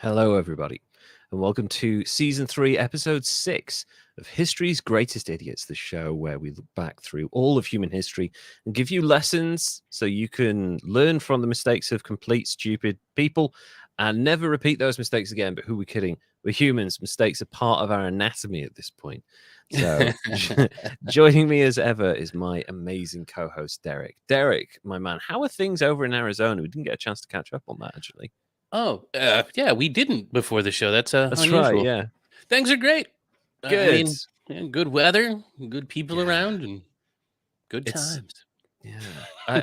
Hello, everybody, and welcome to Season 3, Episode 6 of History's Greatest Idiots, the show where we look back through all of human history and give you lessons so you can learn from the mistakes of complete stupid people and never repeat those mistakes again. But who are we kidding? We're humans. Mistakes are part of our anatomy at this point. So joining me as ever is my amazing co-host, Derek. Derek, my man, how are things over in Arizona? We didn't get a chance to catch up on that, actually. Oh, yeah, we didn't before the show. That's unusual. Right, yeah. Things are great. Good. I mean, yeah, good weather, good people around, and good times. Yeah.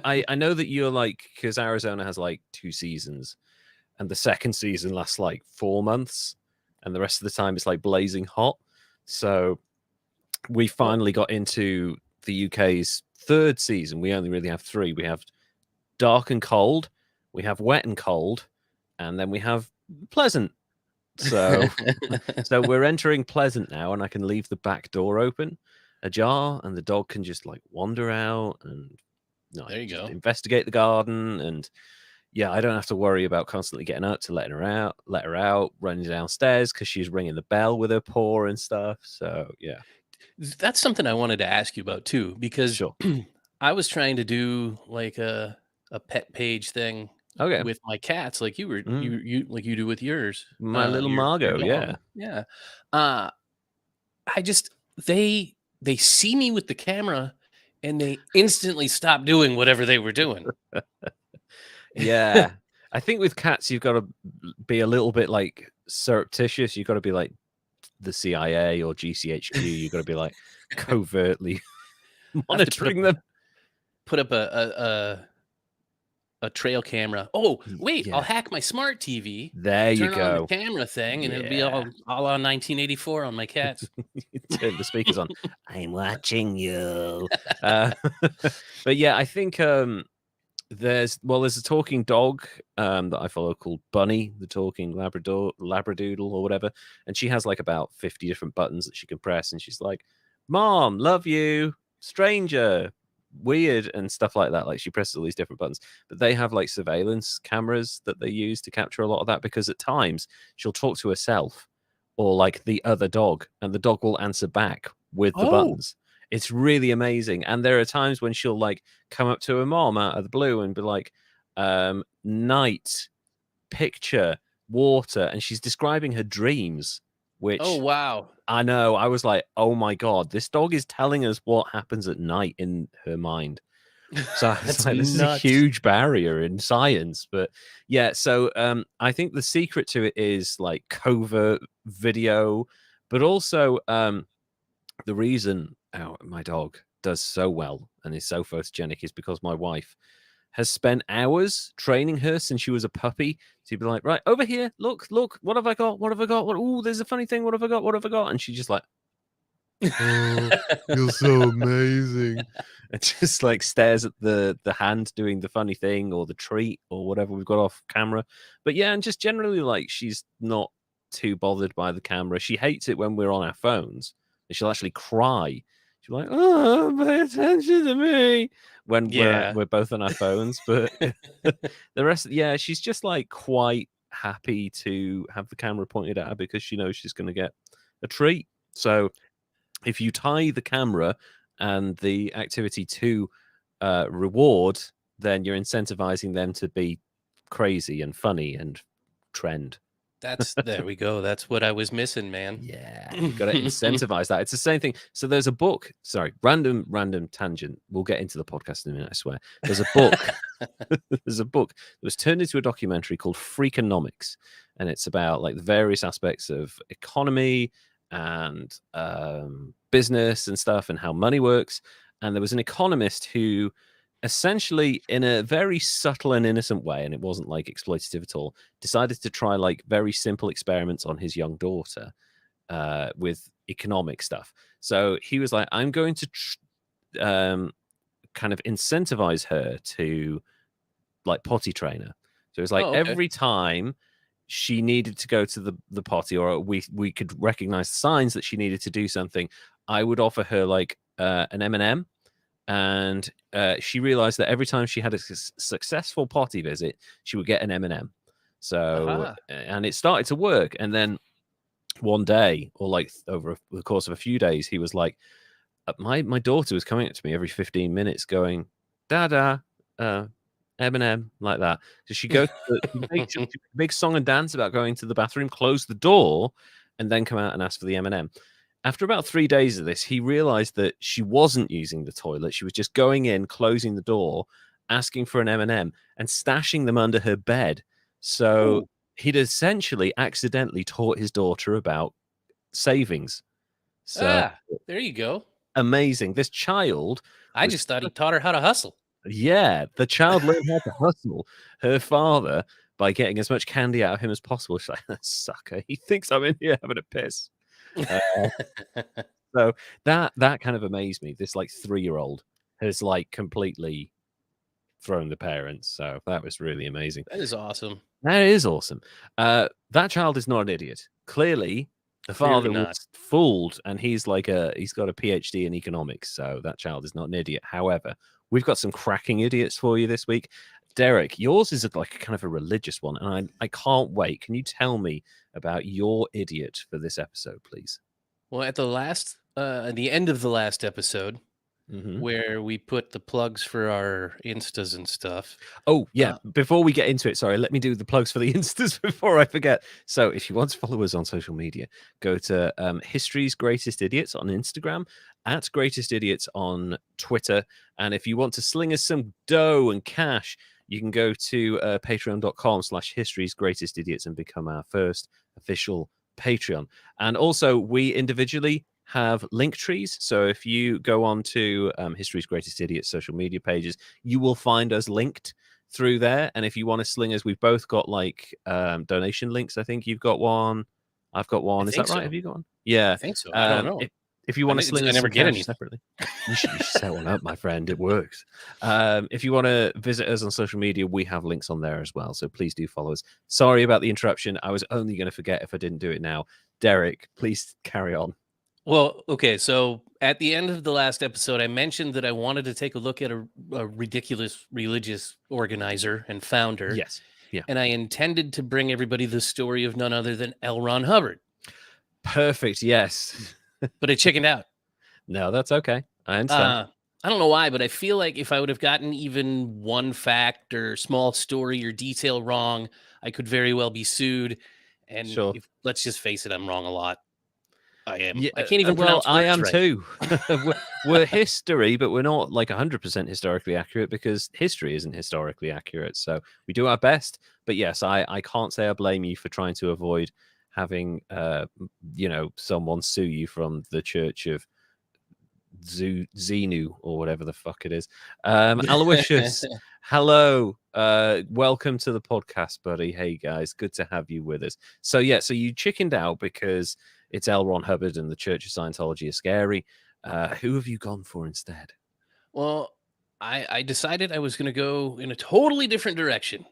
I know that you're like, because Arizona has like 2 seasons, and the second season lasts like 4 months, and the rest of the time it's like blazing hot. So we finally got into the UK's 3rd season. We only really have 3. We have dark and cold, we have wet and cold, and then we have pleasant. So we're entering pleasant now, and I can leave the back door open ajar, and the dog can just like wander out and there you go, investigate the garden. And yeah, I don't have to worry about constantly getting up to let her out, running downstairs because she's ringing the bell with her paw and stuff. So yeah, that's something I wanted to ask you about too, because I was trying to do like a pet page thing. Okay. With my cats, like you were, you like you do with yours, my little Margot, yeah. I just they see me with the camera, and they instantly stop doing whatever they were doing. Yeah, I think with cats you've got to be a little bit like surreptitious. You've got to be like the CIA or GCHQ. You've got to be like covertly monitoring them. Put up a trail camera. Oh, wait, I'll hack my smart TV. There you go. Turn on the camera thing, and it'll be all on 1984 on my cats. Turn the speakers on. I'm watching you. But yeah, I think there's a talking dog that I follow called Bunny, the talking labradoodle or whatever, and she has like about 50 different buttons that she can press, and she's like, "Mom, love you, stranger, weird," and stuff like that. Like she presses all these different buttons, but they have like surveillance cameras that they use to capture a lot of that, because at times she'll talk to herself or like the other dog, and the dog will answer back with the buttons. It's really amazing. And there are times when she'll like come up to her mom out of the blue and be like, night, picture, water, and she's describing her dreams. Which, oh wow, I know. I was like, oh my god, this dog is telling us what happens at night in her mind. So this is a huge barrier in science. But yeah, so I think the secret to it is like covert video, but also the reason my dog does so well and is so photogenic is because my wife has spent hours training her since she was a puppy. She'd be like, right, over here, look, what have I got? What have I got? Oh, there's a funny thing. What have I got? What have I got? And she just like, oh, you're so amazing. And just like stares at the hand doing the funny thing or the treat or whatever we've got off camera. But yeah, and just generally like she's not too bothered by the camera. She hates it when we're on our phones, and she'll actually cry. She's like, oh, pay attention to me when we're both on our phones. But the rest, yeah, she's just like quite happy to have the camera pointed at her because she knows she's going to get a treat. So if you tie the camera and the activity to reward, then you're incentivizing them to be crazy and funny and trend. There we go. That's what I was missing, man. Yeah, you got to incentivize that. It's the same thing. So there's a book. Sorry, random tangent. We'll get into the podcast in a minute, I swear. There's a book. There's a book that was turned into a documentary called Freakonomics, and it's about like the various aspects of economy and business and stuff and how money works. And there was an economist who essentially, in a very subtle and innocent way, and it wasn't like exploitative at all, decided to try like very simple experiments on his young daughter with economic stuff. So he was like, I'm going to kind of incentivize her to like potty trainer. So it was like every time she needed to go to the potty, or we could recognize the signs that she needed to do something, I would offer her like an M&M. And she realized that every time she had a successful potty visit, she would get an M&M. So, and it started to work. And then one day, or like over the course of a few days, he was like, my daughter was coming up to me every 15 minutes going, Dada, M&M, like that. So she goes to the big song and dance about going to the bathroom, close the door, and then come out and ask for the M&M. After about 3 days of this, he realized that she wasn't using the toilet. She was just going in, closing the door, asking for an M&M, and stashing them under her bed. So he'd essentially accidentally taught his daughter about savings. So there you go. Amazing. This child... I just thought he taught her how to hustle. Yeah, the child learned how to hustle her father by getting as much candy out of him as possible. She's like, sucker, he thinks I'm in here having a piss. So that kind of amazed me. This like 3-year-old has like completely thrown the parents. So that was really amazing. That is awesome. That is awesome. That child is not an idiot. Clearly, the father was fooled, and he's got a PhD in economics. So that child is not an idiot. However, we've got some cracking idiots for you this week. Derek, yours is like kind of a religious one, and I can't wait. Can you tell me about your idiot for this episode, please? Well, at the end of the last episode, where we put the plugs for our Instas and stuff. Oh, yeah. Before we get into it, sorry, let me do the plugs for the Instas before I forget. So if you want to follow us on social media, go to History's Greatest Idiots on Instagram, at Greatest Idiots on Twitter. And if you want to sling us some dough and cash, you can go to patreon.com/History's Greatest Idiots and become our first official Patreon. And also, we individually have link trees. So if you go on to History's Greatest Idiots social media pages, you will find us linked through there. And if you want to sling us, we've both got like donation links. I think you've got one. I've got one. Is that right? So. Have you got one? Yeah. I think so. I don't know. If you want to sling us, I never get any separately. You should set one up, my friend. It works. If you want to visit us on social media, we have links on there as well. So please do follow us. Sorry about the interruption. I was only going to forget if I didn't do it now. Derek, please carry on. Well, okay. So at the end of the last episode, I mentioned that I wanted to take a look at a ridiculous religious organizer and founder. Yes. Yeah. And I intended to bring everybody the story of none other than L. Ron Hubbard. Perfect. Yes. But I chickened out. No, that's okay. I understand. I don't know why, but I feel like if I would have gotten even one fact or small story or detail wrong, I could very well be sued. And let's just face it, I'm wrong a lot. I am. Yeah, I can't even pronounce I am right. too. we're history, but we're not like 100% historically accurate because history isn't historically accurate. So we do our best. But yes, I can't say I blame you for trying to avoid having someone sue you from the Church of Xenu or whatever the fuck it is. Aloysius, hello. Welcome to the podcast, buddy. Hey guys, good to have you with us. So you chickened out because it's L. Ron Hubbard and the Church of Scientology are scary. Who have you gone for instead? Well, I decided I was going to go in a totally different direction.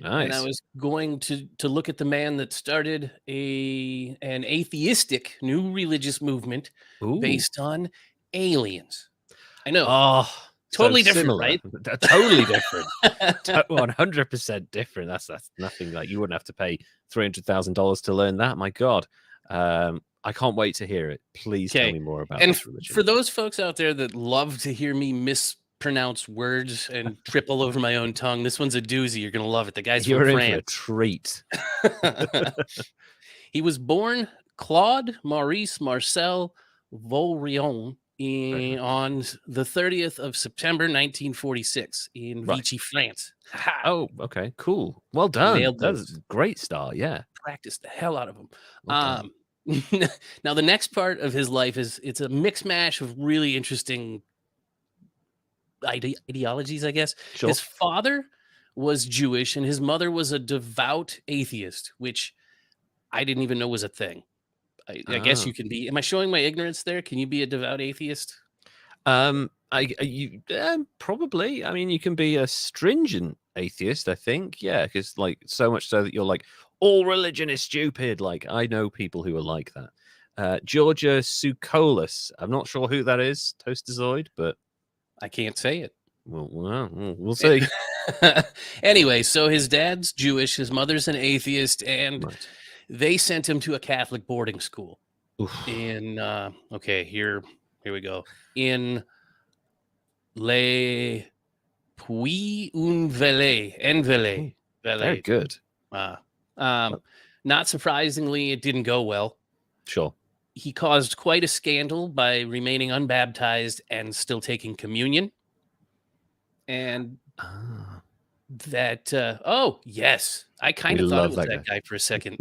Nice. And I was going to look at the man that started an atheistic new religious movement based on aliens. I know. Oh, totally so different, similar. right? Totally different. 100% different. That's nothing. Like you wouldn't have to pay $300,000 to learn that. My God. I can't wait to hear it. Please tell me more about this religion. For those folks out there that love to hear me mispronounce words and trip all over my own tongue, this one's a doozy. You're gonna love it. The guy's You're from in France. for a treat. He was born Claude Maurice Marcel Vorilhon on the 30th of September, 1946 in Vichy, France. Oh, okay, cool. Well done. That's a great start. Yeah. Practiced the hell out of them. Now, the next part of his life it's a mix mash of really interesting ideologies, I guess. Sure. His father was Jewish and his mother was a devout atheist, which I didn't even know was a thing. I guess you can be. Am I showing my ignorance there? Can you be a devout atheist? Probably. I mean, you can be a stringent atheist, I think. Yeah, because like so much so that you're like, all religion is stupid. Like I know people who are like that. Georgia Tsoukalos. I'm not sure who that is, Toastazoid, but I can't say it. We'll see. Anyway, so his dad's Jewish, his mother's an atheist, and they sent him to a Catholic boarding school. Oof. In here we go. In Le Puy-en-Velay. Very good. Not surprisingly, it didn't go well. Sure. He caused quite a scandal by remaining unbaptized and still taking communion. And that, yes, I kind of thought it was that guy for a second.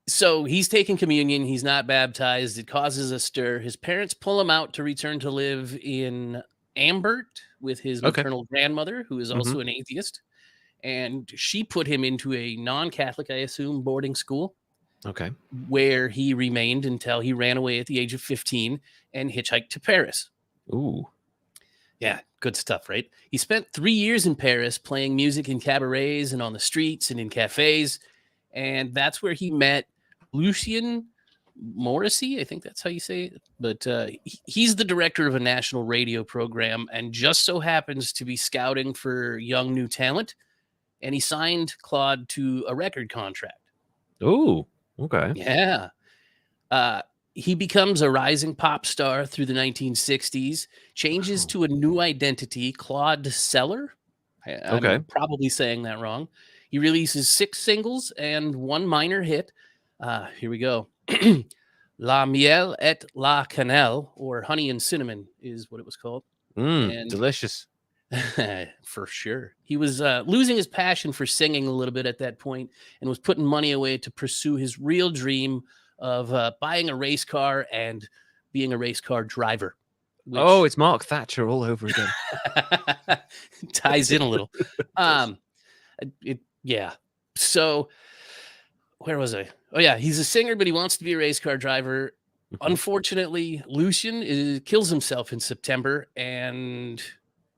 So he's taking communion. He's not baptized. It causes a stir. His parents pull him out to return to live in Ambert with his maternal grandmother, who is also an atheist. And she put him into a non-Catholic, I assume, boarding school. Okay. Where he remained until he ran away at the age of 15 and hitchhiked to Paris. Ooh. Yeah, good stuff, right? He spent 3 years in Paris playing music in cabarets and on the streets and in cafes. And that's where he met Lucien Morrissey. I think that's how you say it. But he's the director of a national radio program and just so happens to be scouting for young new talent. And he signed Claude to a record contract. Ooh, okay. Yeah. He becomes a rising pop star through the 1960s, changes to a new identity, Claude Seller. I'm probably saying that wrong. He releases 6 singles and 1 minor hit. Here we go. La Miel et la Cannelle, or Honey and Cinnamon, is what it was called. Delicious. For sure. He was losing his passion for singing a little bit at that point and was putting money away to pursue his real dream of buying a race car and being a race car driver. It's Mark Thatcher all over again. Ties in a little. Yeah. So where was I? Oh, yeah. He's a singer, but he wants to be a race car driver. Unfortunately, Lucien kills himself in September. And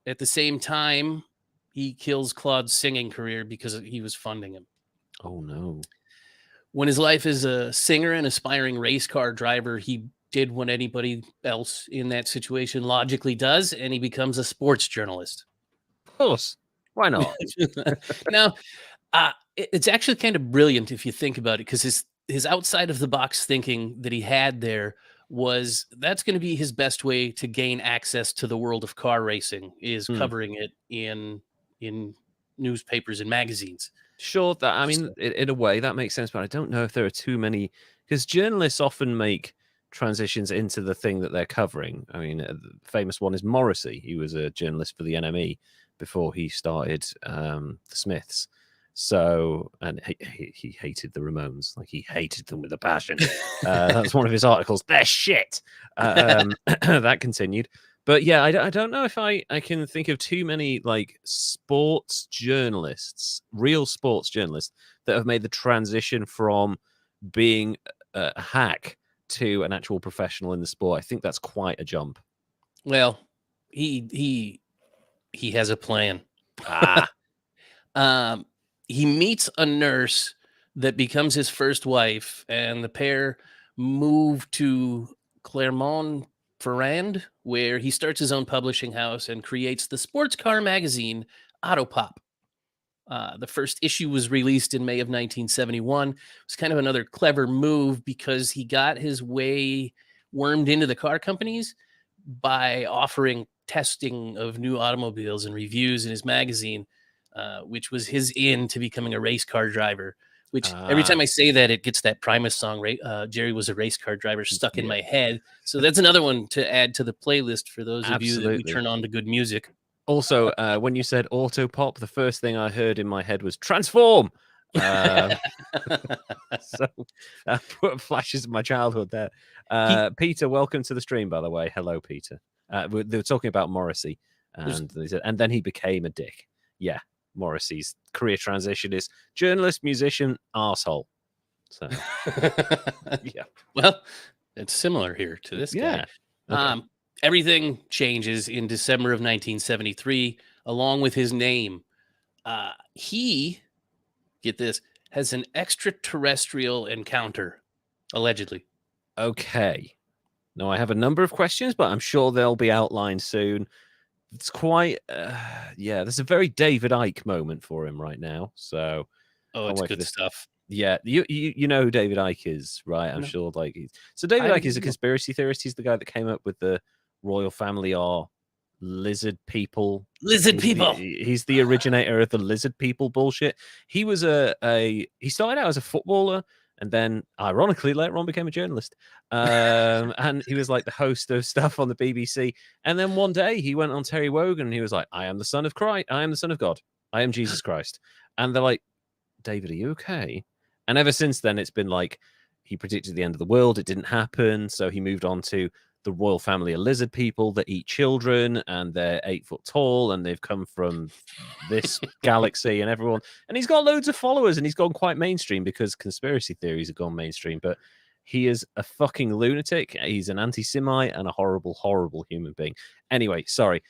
at the same time, he kills Claude's singing career because he was funding him. Oh, no. When his life as a singer and aspiring race car driver, he did what anybody else in that situation logically does, and he becomes a sports journalist. Of course. Why not? Now, it's actually kind of brilliant if you think about it, because his outside of the box thinking that he had there was that's going to be his best way to gain access to the world of car racing is covering it in newspapers and magazines. Sure, that I mean, in a way that makes sense, but I don't know if there are too many, because journalists often make transitions into the thing that they're covering. I mean, the famous one is Morrissey. He was a journalist for the NME before he started the Smiths. So, and he hated the Ramones, like he hated them with a passion. That's one of his articles. They're shit. That continued. But yeah, I don't know if I can think of too many like sports journalists, real sports journalists that have made the transition from being a hack to an actual professional in the sport. I think that's quite a jump. Well, he has a plan. He meets a nurse that becomes his first wife, and the pair move to Clermont-Ferrand, where he starts his own publishing house and creates the sports car magazine Autopop. The first issue was released in May of 1971. It was kind of another clever move because he got his way wormed into the car companies by offering testing of new automobiles and reviews in his magazine. which was his in to becoming a race car driver. Which every time I say that, it gets that Primus song, right? Jerry was a race car driver, stuck in my head. So that's another one to add to the playlist for those of you that we turn on to good music. Also, when you said auto pop, the first thing I heard in my head was transform. So flashes of my childhood there. Peter, welcome to the stream, by the way. Hello, Peter. They were talking about Morrissey, and then he became a dick. Yeah. Morrissey's career transition is journalist, musician, arsehole. So, yeah. Well, it's similar here to this guy. Okay. Everything changes in December of 1973, along with his name. He, get this, has an extraterrestrial encounter, allegedly. Okay. Now, I have a number of questions, but I'm sure they'll be outlined soon. It's quite, there's a very David Icke moment for him right now. So, it's good stuff. Yeah, you know who David Icke is, right? I'm sure. David Icke is a conspiracy theorist. He's the guy that came up with the royal family are lizard people. He's the originator of the lizard people bullshit. He was he started out as a footballer. And then, ironically, later on became a journalist. And he was like the host of stuff on the BBC. And then one day he went on Terry Wogan and he was like, I am the son of Christ. I am the son of God. I am Jesus Christ. And they're like, David, are you okay? And ever since then, it's been like, he predicted the end of the world. It didn't happen. So he moved on to the royal family of lizard people that eat children, and they're 8 foot tall, and they've come from this galaxy and everyone. And he's got loads of followers, and he's gone quite mainstream because conspiracy theories have gone mainstream. But he is a fucking lunatic. He's an anti-Semite and a horrible, horrible human being. Anyway, sorry.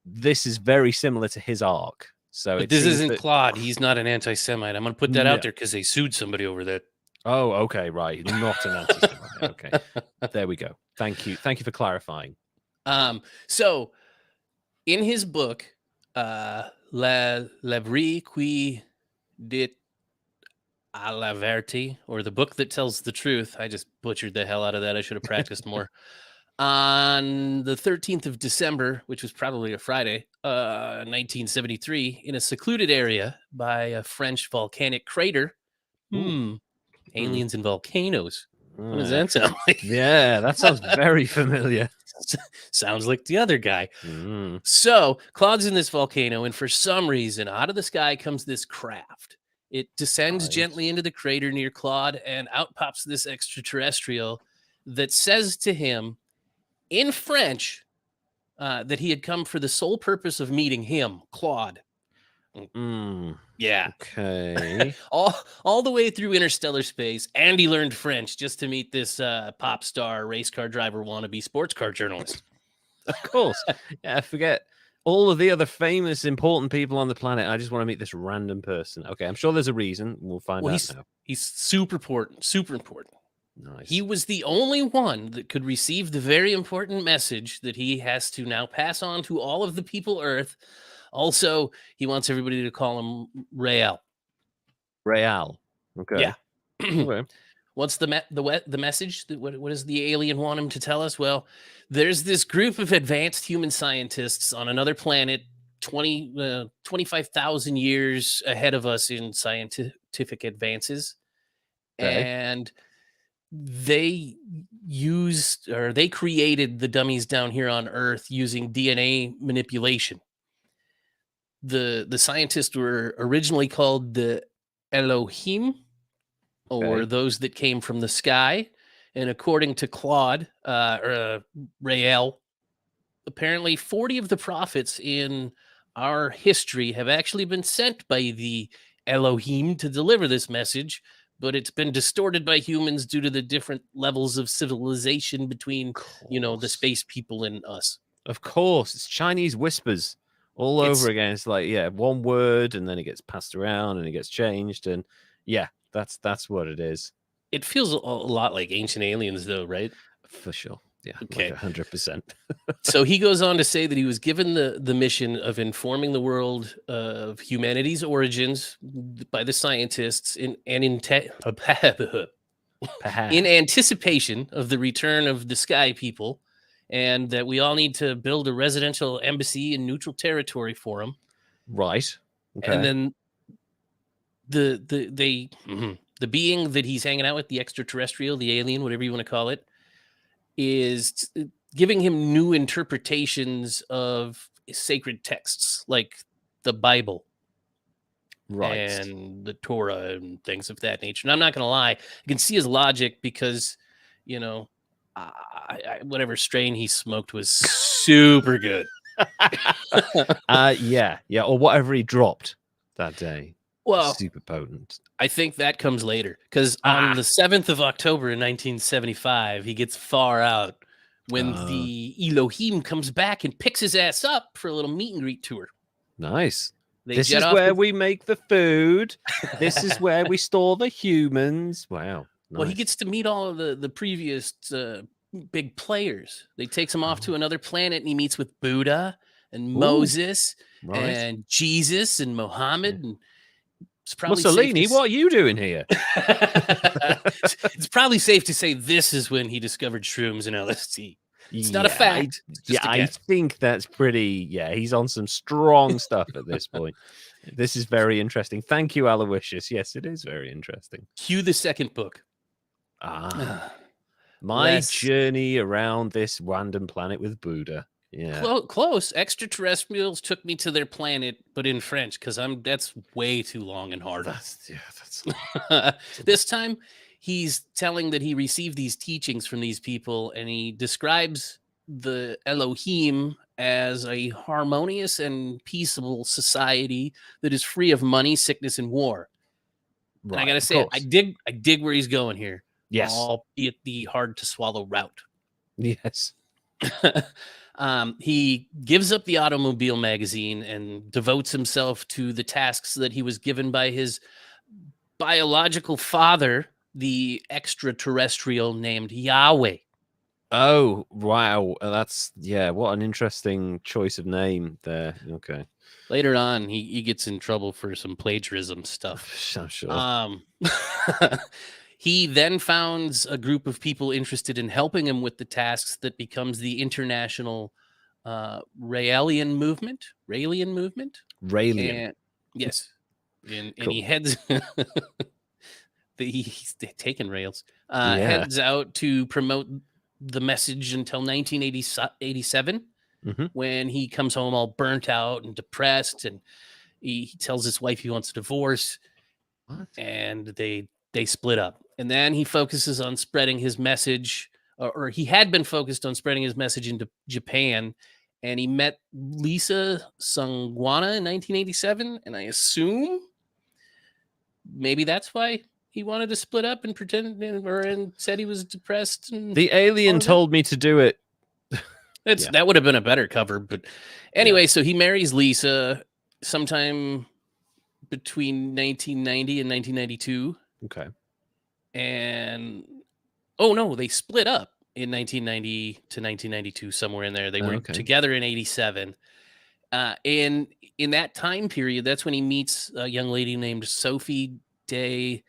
This is very similar to his arc. So this isn't Claude. He's not an anti-Semite. I'm going to put that out there because they sued somebody over that. Oh, okay, right. Not an anti-Semite. Okay, there we go. Thank you for clarifying. So, in his book, La Vie qui dit à la vérité, or the book that tells the truth. I just butchered the hell out of that. I should have practiced more. On the 13th of December, which was probably a Friday, 1973, in a secluded area by a French volcanic crater. Aliens and volcanoes. What does that sound like? Yeah, that sounds very familiar. Sounds like the other guy. So Claude's in this volcano, and for some reason, out of the sky comes this craft. It descends gently into the crater near Claude, and out pops this extraterrestrial that says to him in French that he had come for the sole purpose of meeting him, Claude. Yeah. Okay. all the way through interstellar space, and he learned French just to meet this pop star, race car driver, wannabe sports car journalist. Of course. Yeah, forget all of the other famous, important people on the planet. I just want to meet this random person. Okay, I'm sure there's a reason. We'll find out now. He's super important. Super important. Nice. He was the only one that could receive the very important message that he has to now pass on to all of the people Earth. Also, he wants everybody to call him Rockall. Rockall. Okay. Yeah. Okay. What's the message? What does the alien want him to tell us? Well, there's this group of advanced human scientists on another planet, 25,000 years ahead of us in scientific advances. Okay. And they created the dummies down here on Earth using DNA manipulation. The scientists were originally called the Elohim, or those that came from the sky. And according to Claude, Rockall, apparently 40 of the prophets in our history have actually been sent by the Elohim to deliver this message, but it's been distorted by humans due to the different levels of civilization between, the space people and us. Of course, it's Chinese whispers all over again. It's like, one word, and then it gets passed around, and it gets changed, and that's what it is. It feels a lot like Ancient Aliens, though, right? For sure. Yeah. Okay. Like 100%. So he goes on to say that he was given the mission of informing the world of humanity's origins by the scientists in anticipation of the return of the sky people, and that we all need to build a residential embassy in neutral territory for them. Right. Okay. And then the being that he's hanging out with, the extraterrestrial, the alien, whatever you want to call it, is giving him new interpretations of sacred texts like the Bible, right, and the Torah and things of that nature. And I'm not going to lie, I can see his logic because, whatever strain he smoked was super good. Yeah, or whatever he dropped that day. Well, super potent. I think that comes later because on the 7th of October in 1975, he gets far out when the Elohim comes back and picks his ass up for a little meet and greet tour. Nice. This is where we make the food. This is where we store the humans. Wow. Nice. Well, he gets to meet all of the previous big players. They takes him off to another planet, and he meets with Buddha and Moses and Jesus and Muhammad. And it's probably Mussolini, what are you doing here? It's probably safe to say this is when he discovered shrooms and LSD. It's not a fact. I think that's pretty. Yeah, he's on some strong stuff at this point. This is very interesting. Thank you, Aloysius. Yes, it is very interesting. Cue the second book. My journey around this random planet with Buddha. Yeah, close. Extraterrestrials took me to their planet, but in French, because that's way too long and hard. This time, he's telling that he received these teachings from these people, and he describes the Elohim as a harmonious and peaceable society that is free of money, sickness, and war. Right, and I gotta say, I dig where he's going here. Yes, albeit the hard to swallow route. Yes. He gives up the automobile magazine and devotes himself to the tasks that he was given by his biological father, the extraterrestrial named Yahweh. Oh, wow. That's, what an interesting choice of name there. Okay. Later on, he gets in trouble for some plagiarism stuff. I'm sure. He then founds a group of people interested in helping him with the tasks that becomes the International Raelian Movement. Raelian. Yes. And he heads... he's taking rails. Heads out to promote the message until 1987, when he comes home all burnt out and depressed, and he tells his wife he wants a divorce. What? And they split up. And then he focuses on spreading his message, or he had been focused on spreading his message into Japan. And he met Lisa Sangwana in 1987. And I assume maybe that's why he wanted to split up and pretend and said he was depressed. And the alien told me to do it. That would have been a better cover. But anyway, so he marries Lisa sometime between 1990 and 1992. Okay. And they split up in 1990 to 1992, somewhere in there. They were together in 87. In that time period, that's when he meets a young lady named Sophie de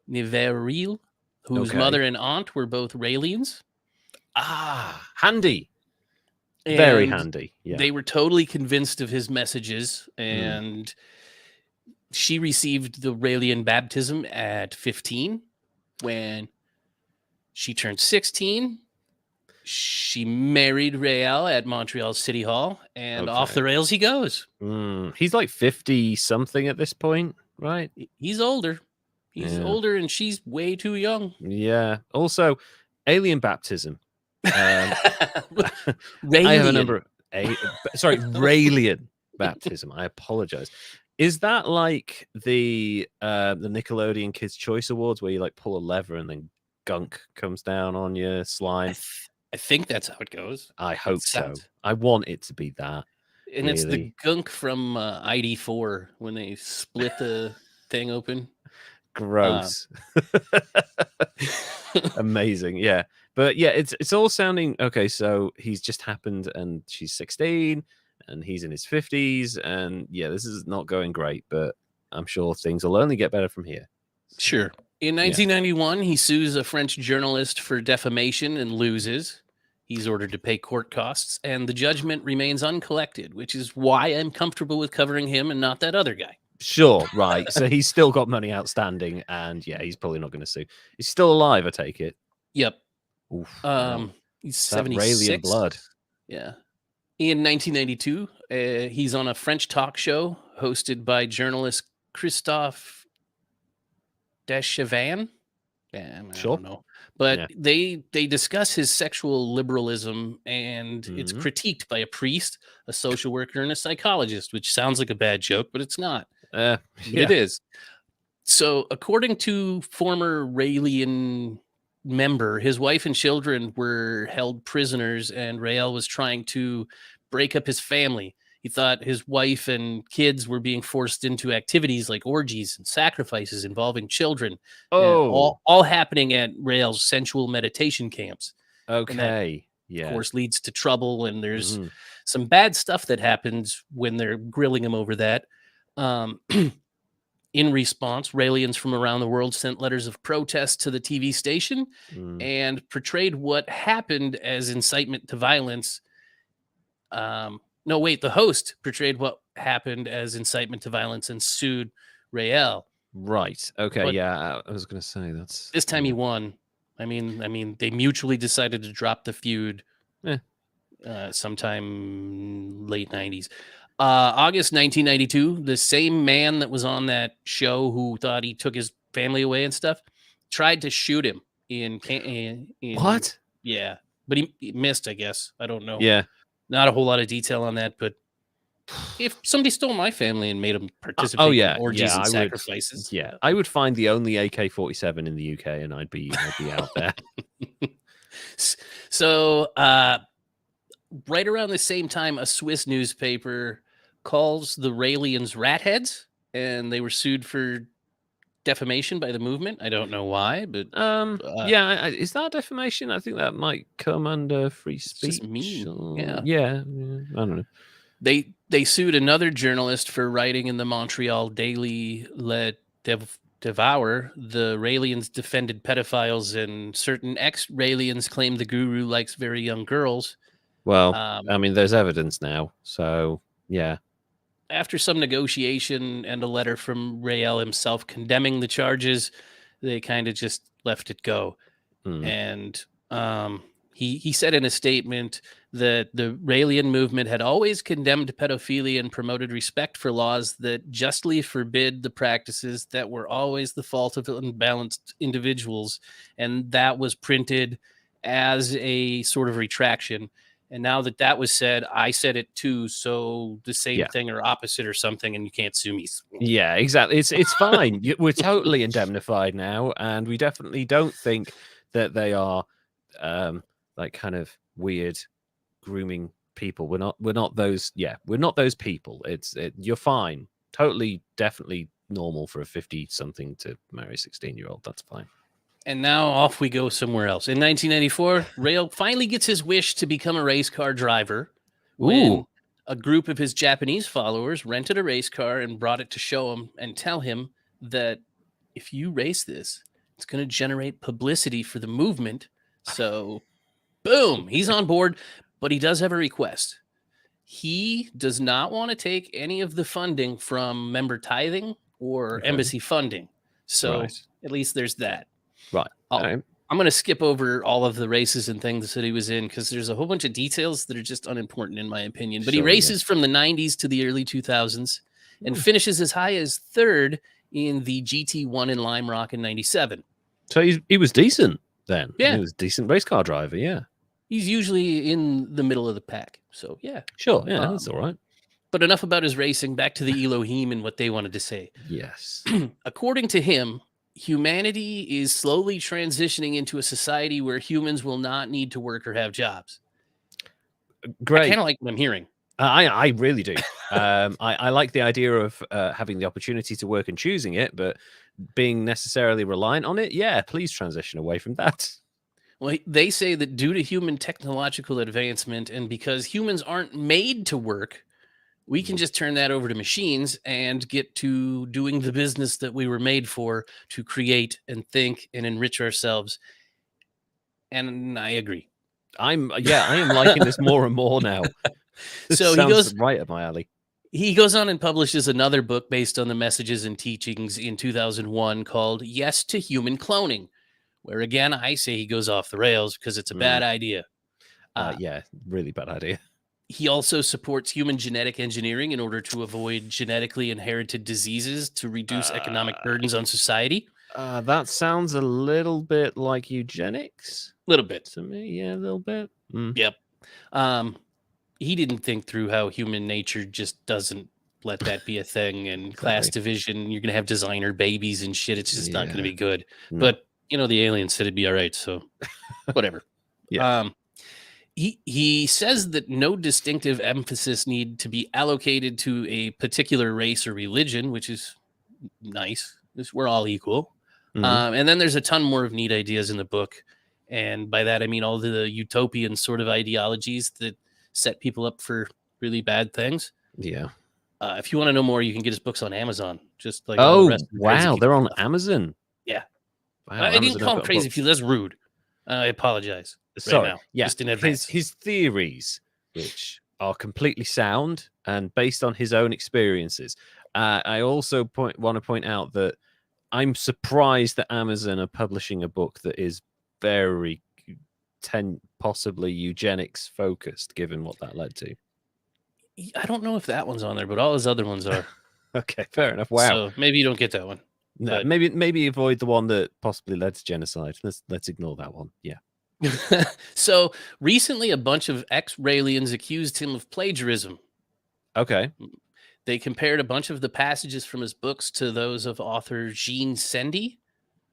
Niveril, whose mother and aunt were both Raelians. Handy. Very handy. Yeah. They were totally convinced of his messages, and she received the Raelian baptism at 15. When she turned 16, she married Rockall at Montreal City Hall, and off the rails he goes. He's like 50-something at this point, right? He's older. He's older, and she's way too young. Yeah. Also, alien baptism. Raelian. I have a number. Raelian baptism. I apologize. Is that like the Nickelodeon Kids' Choice Awards, where you like pull a lever and then gunk comes down on your slime? I think that's how it goes. I hope so. I want it to be that. And it's the gunk from ID4 when they split the thing open. Gross. Amazing. Yeah. But yeah, it's all sounding okay. So he's just happened, and she's 16. And he's in his 50s, and this is not going great, but I'm sure things will only get better from here. Sure. In 1991, he sues a French journalist for defamation and loses. He's ordered to pay court costs, and the judgment remains uncollected, which is why I'm comfortable with covering him and not that other guy. Sure, right. So he's still got money outstanding, and yeah, he's probably not going to sue. He's still alive, I take it. Yep. Oof, wow. He's that 76. Raelian blood. Yeah. In 1992, he's on a French talk show hosted by journalist Christophe Deschevin. I don't know. But they discuss his sexual liberalism, and it's critiqued by a priest, a social worker, and a psychologist, which sounds like a bad joke, but it's not. But it is. So according to former Raelian member, his wife and children were held prisoners, and Rael was trying to break up his family. He thought his wife and kids were being forced into activities like orgies and sacrifices involving children. All happening at Rael's sensual meditation camps. Okay. And that, of course, leads to trouble, and there's some bad stuff that happens when they're grilling him over that. In response, Raelians from around the world sent letters of protest to the TV station and portrayed what happened as incitement to violence. The host portrayed what happened as incitement to violence and sued Rael. Right. Okay. But I was going to say that's this time he won. I mean, they mutually decided to drop the feud sometime late 90s. August 1992, the same man that was on that show who thought he took his family away and stuff tried to shoot him in what? Yeah, but he missed, I guess. I don't know. Yeah. Not a whole lot of detail on that, but if somebody stole my family and made them participate in orgies and sacrifices. I would find the only AK-47 in the UK and I'd be out there. So, right around the same time, a Swiss newspaper calls the Raelians ratheads, and they were sued for defamation by the movement. I don't know why, but is that defamation? I think that might come under free speech. Just mean. Yeah, I don't know. They sued another journalist for writing in the Montreal Daily Le Devour. The Raelians defended pedophiles, and certain ex-Raelians claimed the guru likes very young girls. Well, I mean, there's evidence now, so yeah. After some negotiation and a letter from Rael himself condemning the charges, they kind of just left it go. And he said in a statement that the Raelian movement had always condemned pedophilia and promoted respect for laws that justly forbid the practices that were always the fault of unbalanced individuals. And that was printed as a sort of retraction. And now that was said, I said it too. So the same thing or opposite or something, and you can't sue me. Yeah, exactly. It's fine. We're totally indemnified now, and we definitely don't think that they are like kind of weird grooming people. We're not those. Yeah, we're not those people. You're fine. Totally, definitely normal for a 50-something to marry a 16-year-old. That's fine. And now off we go somewhere else. In 1994, Rael finally gets his wish to become a race car driver when a group of his Japanese followers rented a race car and brought it to show him and tell him that if you race this, it's going to generate publicity for the movement. So, boom, he's on board, but he does have a request. He does not want to take any of the funding from member tithing or embassy funding. So, at least there's that. Right. I'm going to skip over all of the races and things that he was in because there's a whole bunch of details that are just unimportant in my opinion. But he races from the 90s to the early 2000s and finishes as high as third in the GT1 in Lime Rock in 97. So he was decent then. Yeah. He was a decent race car driver, yeah. He's usually in the middle of the pack. So, yeah. Sure, yeah, that's all right. But enough about his racing. Back to the Elohim and what they wanted to say. Yes. According to him, humanity is slowly transitioning into a society where humans will not need to work or have jobs. Great. I kind of like what I'm hearing. I really do. I like the idea of having the opportunity to work and choosing it, but being necessarily reliant on it, yeah, please transition away from that. Well, they say that due to human technological advancement and because humans aren't made to work, we can just turn that over to machines and get to doing the business that we were made for, to create and think and enrich ourselves. And I agree. I am liking this more and more now. This So sounds right up my alley. He goes on and publishes another book based on the messages and teachings in 2001 called Yes to Human Cloning, where again, I say he goes off the rails because it's a bad idea. Yeah, really bad idea. He also supports human genetic engineering in order to avoid genetically inherited diseases to reduce economic burdens on society. That sounds a little bit like eugenics. A little bit. To me, yeah, a little bit. Yep. He didn't think through how human nature just doesn't let that be a thing, and class division, you're going to have designer babies and shit. It's just not going to be good. No. But, the aliens said it'd be all right. So whatever. Yeah. He says that no distinctive emphasis need to be allocated to a particular race or religion, which is nice. We're all equal. And then there's a ton more of neat ideas in the book. And by that, I mean all the utopian sort of ideologies that set people up for really bad things. Yeah. If you want to know more, you can get his books on Amazon. Just like wow, they're on Amazon. Yeah. Wow, I didn't call him crazy. If you that's rude. I apologize. Sorry. Right now, yeah. Just in advance. His theories, which are completely sound and based on his own experiences. I also want to point out that I'm surprised that Amazon are publishing a book that is very possibly eugenics focused, given what that led to. I don't know if that one's on there, but all his other ones are. Okay, fair enough. Wow. So maybe you don't get that one. No, maybe avoid the one that possibly led to genocide. Let's ignore that one. Yeah. So recently, a bunch of ex-Raelians accused him of plagiarism. Okay. They compared a bunch of the passages from his books to those of author Jean Sendy.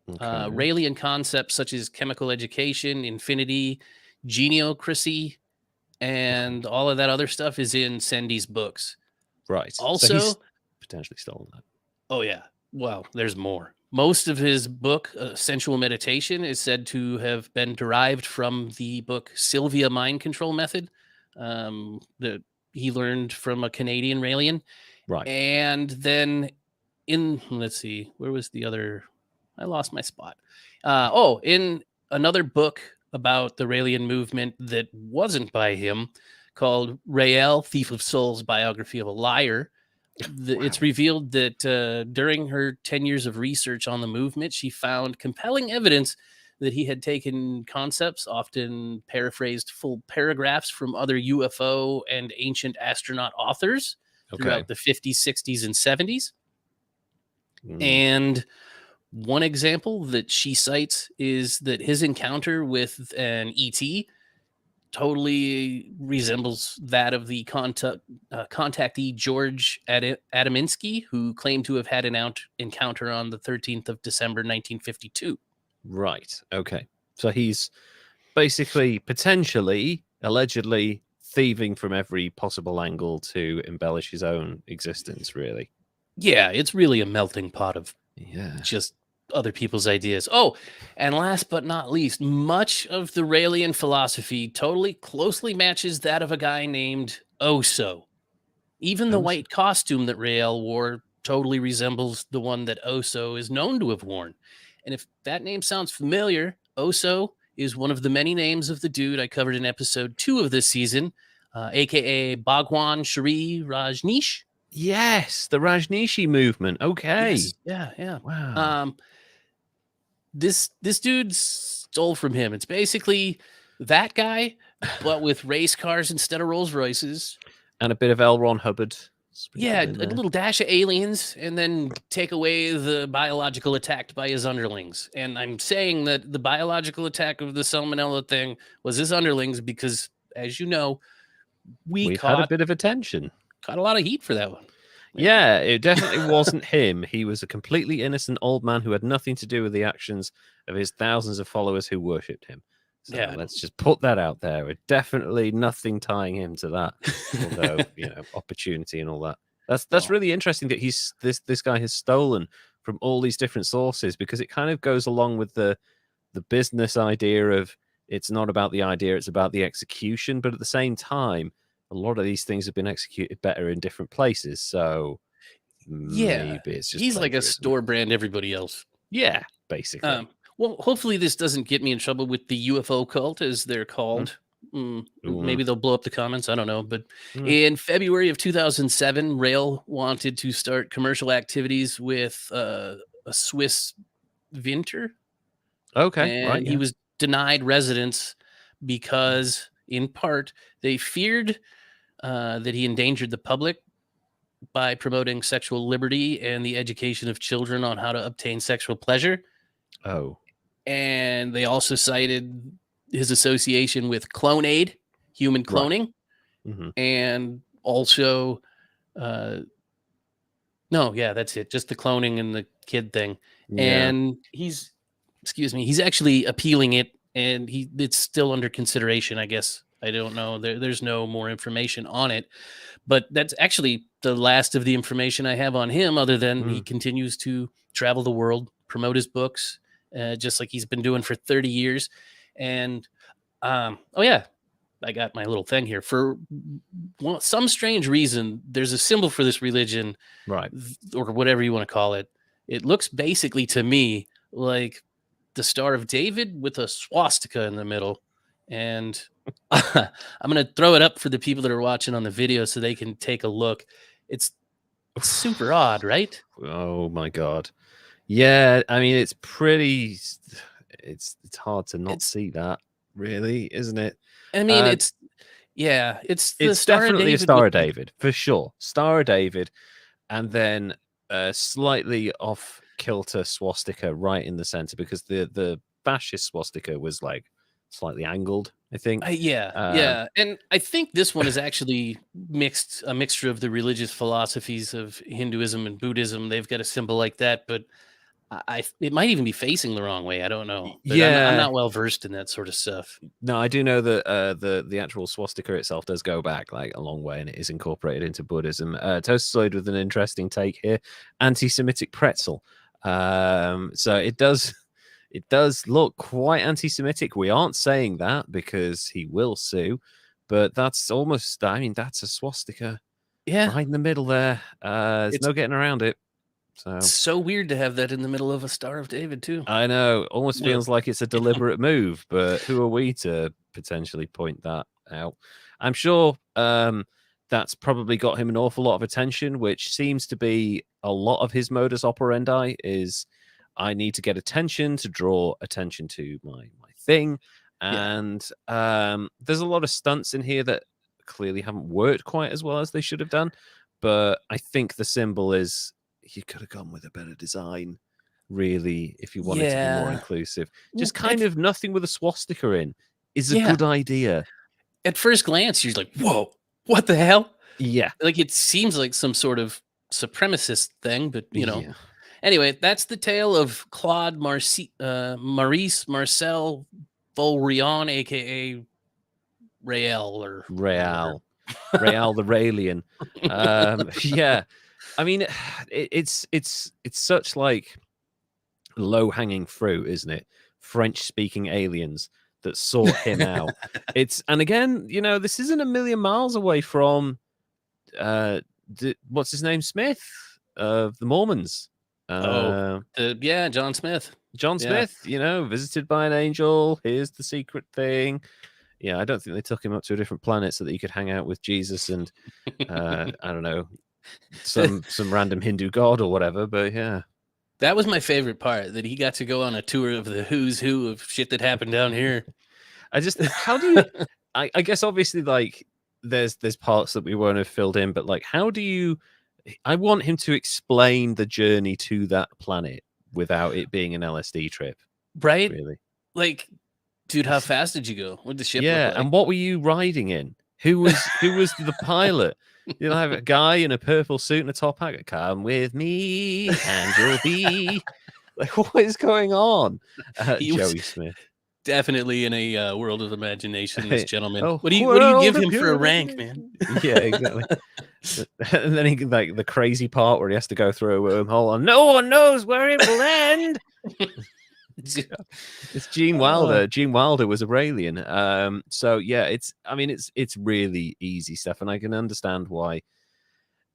Okay. Raelian concepts such as chemical education, infinity, geneocracy, and all of that other stuff is in Sendy's books. Right. Also, so he's potentially stolen that. Oh, yeah. Well, there's more. Most of his book, Sensual Meditation, is said to have been derived from the book Sylvia Mind Control Method that he learned from a Canadian Raelian. Right. And then let's see, where was the other? I lost my spot. In another book about the Raelian movement that wasn't by him called Rockall, Thief of Souls, Biography of a Liar. It's revealed that during her 10 years of research on the movement, she found compelling evidence that he had taken concepts, often paraphrased full paragraphs from other UFO and ancient astronaut authors throughout the 50s, 60s, and 70s. And one example that she cites is that his encounter with an ET totally resembles that of the contactee George Adaminsky, who claimed to have had an encounter on the 13th of December, 1952. Right. Okay. So he's basically, potentially, allegedly thieving from every possible angle to embellish his own existence, really. Yeah, it's really a melting pot of just other people's ideas. Oh, and last but not least, much of the Raelian philosophy totally closely matches that of a guy named Oso. Even the white costume that Rael wore totally resembles the one that Oso is known to have worn. And if that name sounds familiar, Oso is one of the many names of the dude I covered in episode 2 of this season, aka Bhagwan Shri Rajneesh. Yes, the Rajneeshi movement. Okay. Yes. Yeah. Wow. This dude stole from him. It's basically that guy, but with race cars instead of Rolls Royces. And a bit of L. Ron Hubbard. Yeah, a little dash of aliens, and then take away the biological attack by his underlings. And I'm saying that the biological attack of the salmonella thing was his underlings because, as you know, we had a bit of attention. Caught a lot of heat for that one. Yeah, it definitely wasn't him. He was a completely innocent old man who had nothing to do with the actions of his thousands of followers who worshipped him. So let's just put that out there. Definitely nothing tying him to that. Although, opportunity and all that. That's really interesting that this guy has stolen from all these different sources, because it kind of goes along with the business idea of it's not about the idea, it's about the execution. But at the same time, a lot of these things have been executed better in different places. So maybe it's just he's like a store brand everybody else. Yeah, basically. Well, hopefully this doesn't get me in trouble with the UFO cult, as they're called. Maybe they'll blow up the comments. I don't know. But in February of 2007, Rail wanted to start commercial activities with a Swiss Vinter. Okay, and right. he was denied residence because, in part, they feared that he endangered the public by promoting sexual liberty and the education of children on how to obtain sexual pleasure. Oh. And they also cited his association with clonade, human cloning, and also, no, yeah, that's it. Just the cloning and the kid thing. Yeah. And he's actually appealing it, and it's still under consideration, I guess. I don't know. There's no more information on it, but that's actually the last of the information I have on him, other than he continues to travel the world, promote his books, just like he's been doing for 30 years. And, oh yeah, I got my little thing here. For some strange reason, there's a symbol for this religion, right, or whatever you want to call it. It looks basically to me like the Star of David with a swastika in the middle. And I'm going to throw it up for the people that are watching on the video so they can take a look. It's super odd, right? Oh my God. Yeah, I mean, it's pretty, it's hard to not see that, really, isn't it? I mean, it's the Star definitely of David, a Star of David, for sure. Star of David, and then a slightly off kilter swastika right in the center, because the fascist swastika was like slightly angled, I think. Yeah. And I think this one is actually a mixture of the religious philosophies of Hinduism and Buddhism. They've got a symbol like that, but it might even be facing the wrong way. I don't know. But yeah, I'm not well versed in that sort of stuff. No, I do know that the actual swastika itself does go back like a long way, and it is incorporated into Buddhism. Toastoid with an interesting take here: anti-Semitic pretzel. So it does look quite anti-Semitic. We aren't saying that because he will sue, but that's almost. I mean, that's a swastika. Yeah, right in the middle there. There's no getting around it. So it's so weird to have that in the middle of a Star of David too. I know, almost feels like it's a deliberate move, but who are we to potentially point that out? I'm sure that's probably got him an awful lot of attention, which seems to be a lot of his modus operandi. Is I need to get attention to draw attention to my thing, and there's a lot of stunts in here that clearly haven't worked quite as well as they should have done. But I think the symbol is, you could have gone with a better design, really, if you wanted to be more inclusive. Just kind of nothing with a swastika in is a good idea. At first glance, you're like, whoa, what the hell? Yeah. Like, it seems like some sort of supremacist thing, but, you know. Yeah. Anyway, that's the tale of Claude Maurice Marcel Vorilhon, a.k.a. Rael, or Rael the Raelian. Yeah. I mean, it's such like low-hanging fruit, isn't it? French-speaking aliens that sought him out. And again, you know, this isn't a million miles away from what's his name, Smith of the Mormons. John Smith. John Smith, you know, visited by an angel. Here's the secret thing. Yeah, I don't think they took him up to a different planet so that he could hang out with Jesus and I don't know, some random Hindu god or whatever. But yeah, that was my favorite part, that he got to go on a tour of the who's who of shit that happened down here. How do you? I guess obviously, like, there's parts that we won't have filled in, but like, how do you? I want him to explain the journey to that planet without it being an LSD trip, right? Really, like, dude, how fast did you go? What did the ship look like? And what were you riding in? Who was the pilot? You'll have a guy in a purple suit and a top hat. Come with me, and you'll be like, what is going on? Joey Smith. Definitely in a world of imagination, this gentleman. What do you give him for a rank, man? Yeah, exactly. And then he, like, the crazy part where he has to go through a wormhole and no one knows where it will end. It's Gene Wilder. Gene Wilder was Aurelian. So yeah, it's really easy stuff, and I can understand why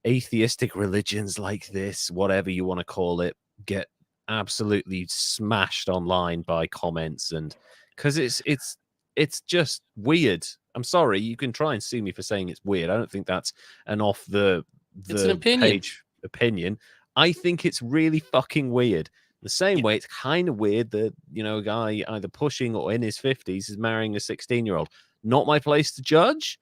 atheistic religions like this, whatever you want to call it, get absolutely smashed online by comments, and because it's just weird. I'm sorry, you can try and sue me for saying it's weird. I don't think that's an off the it's an opinion. page opinion. I think it's really fucking weird. The same way it's kind of weird that, you know, a guy either pushing or in his 50s is marrying a 16-year-old. Not my place to judge,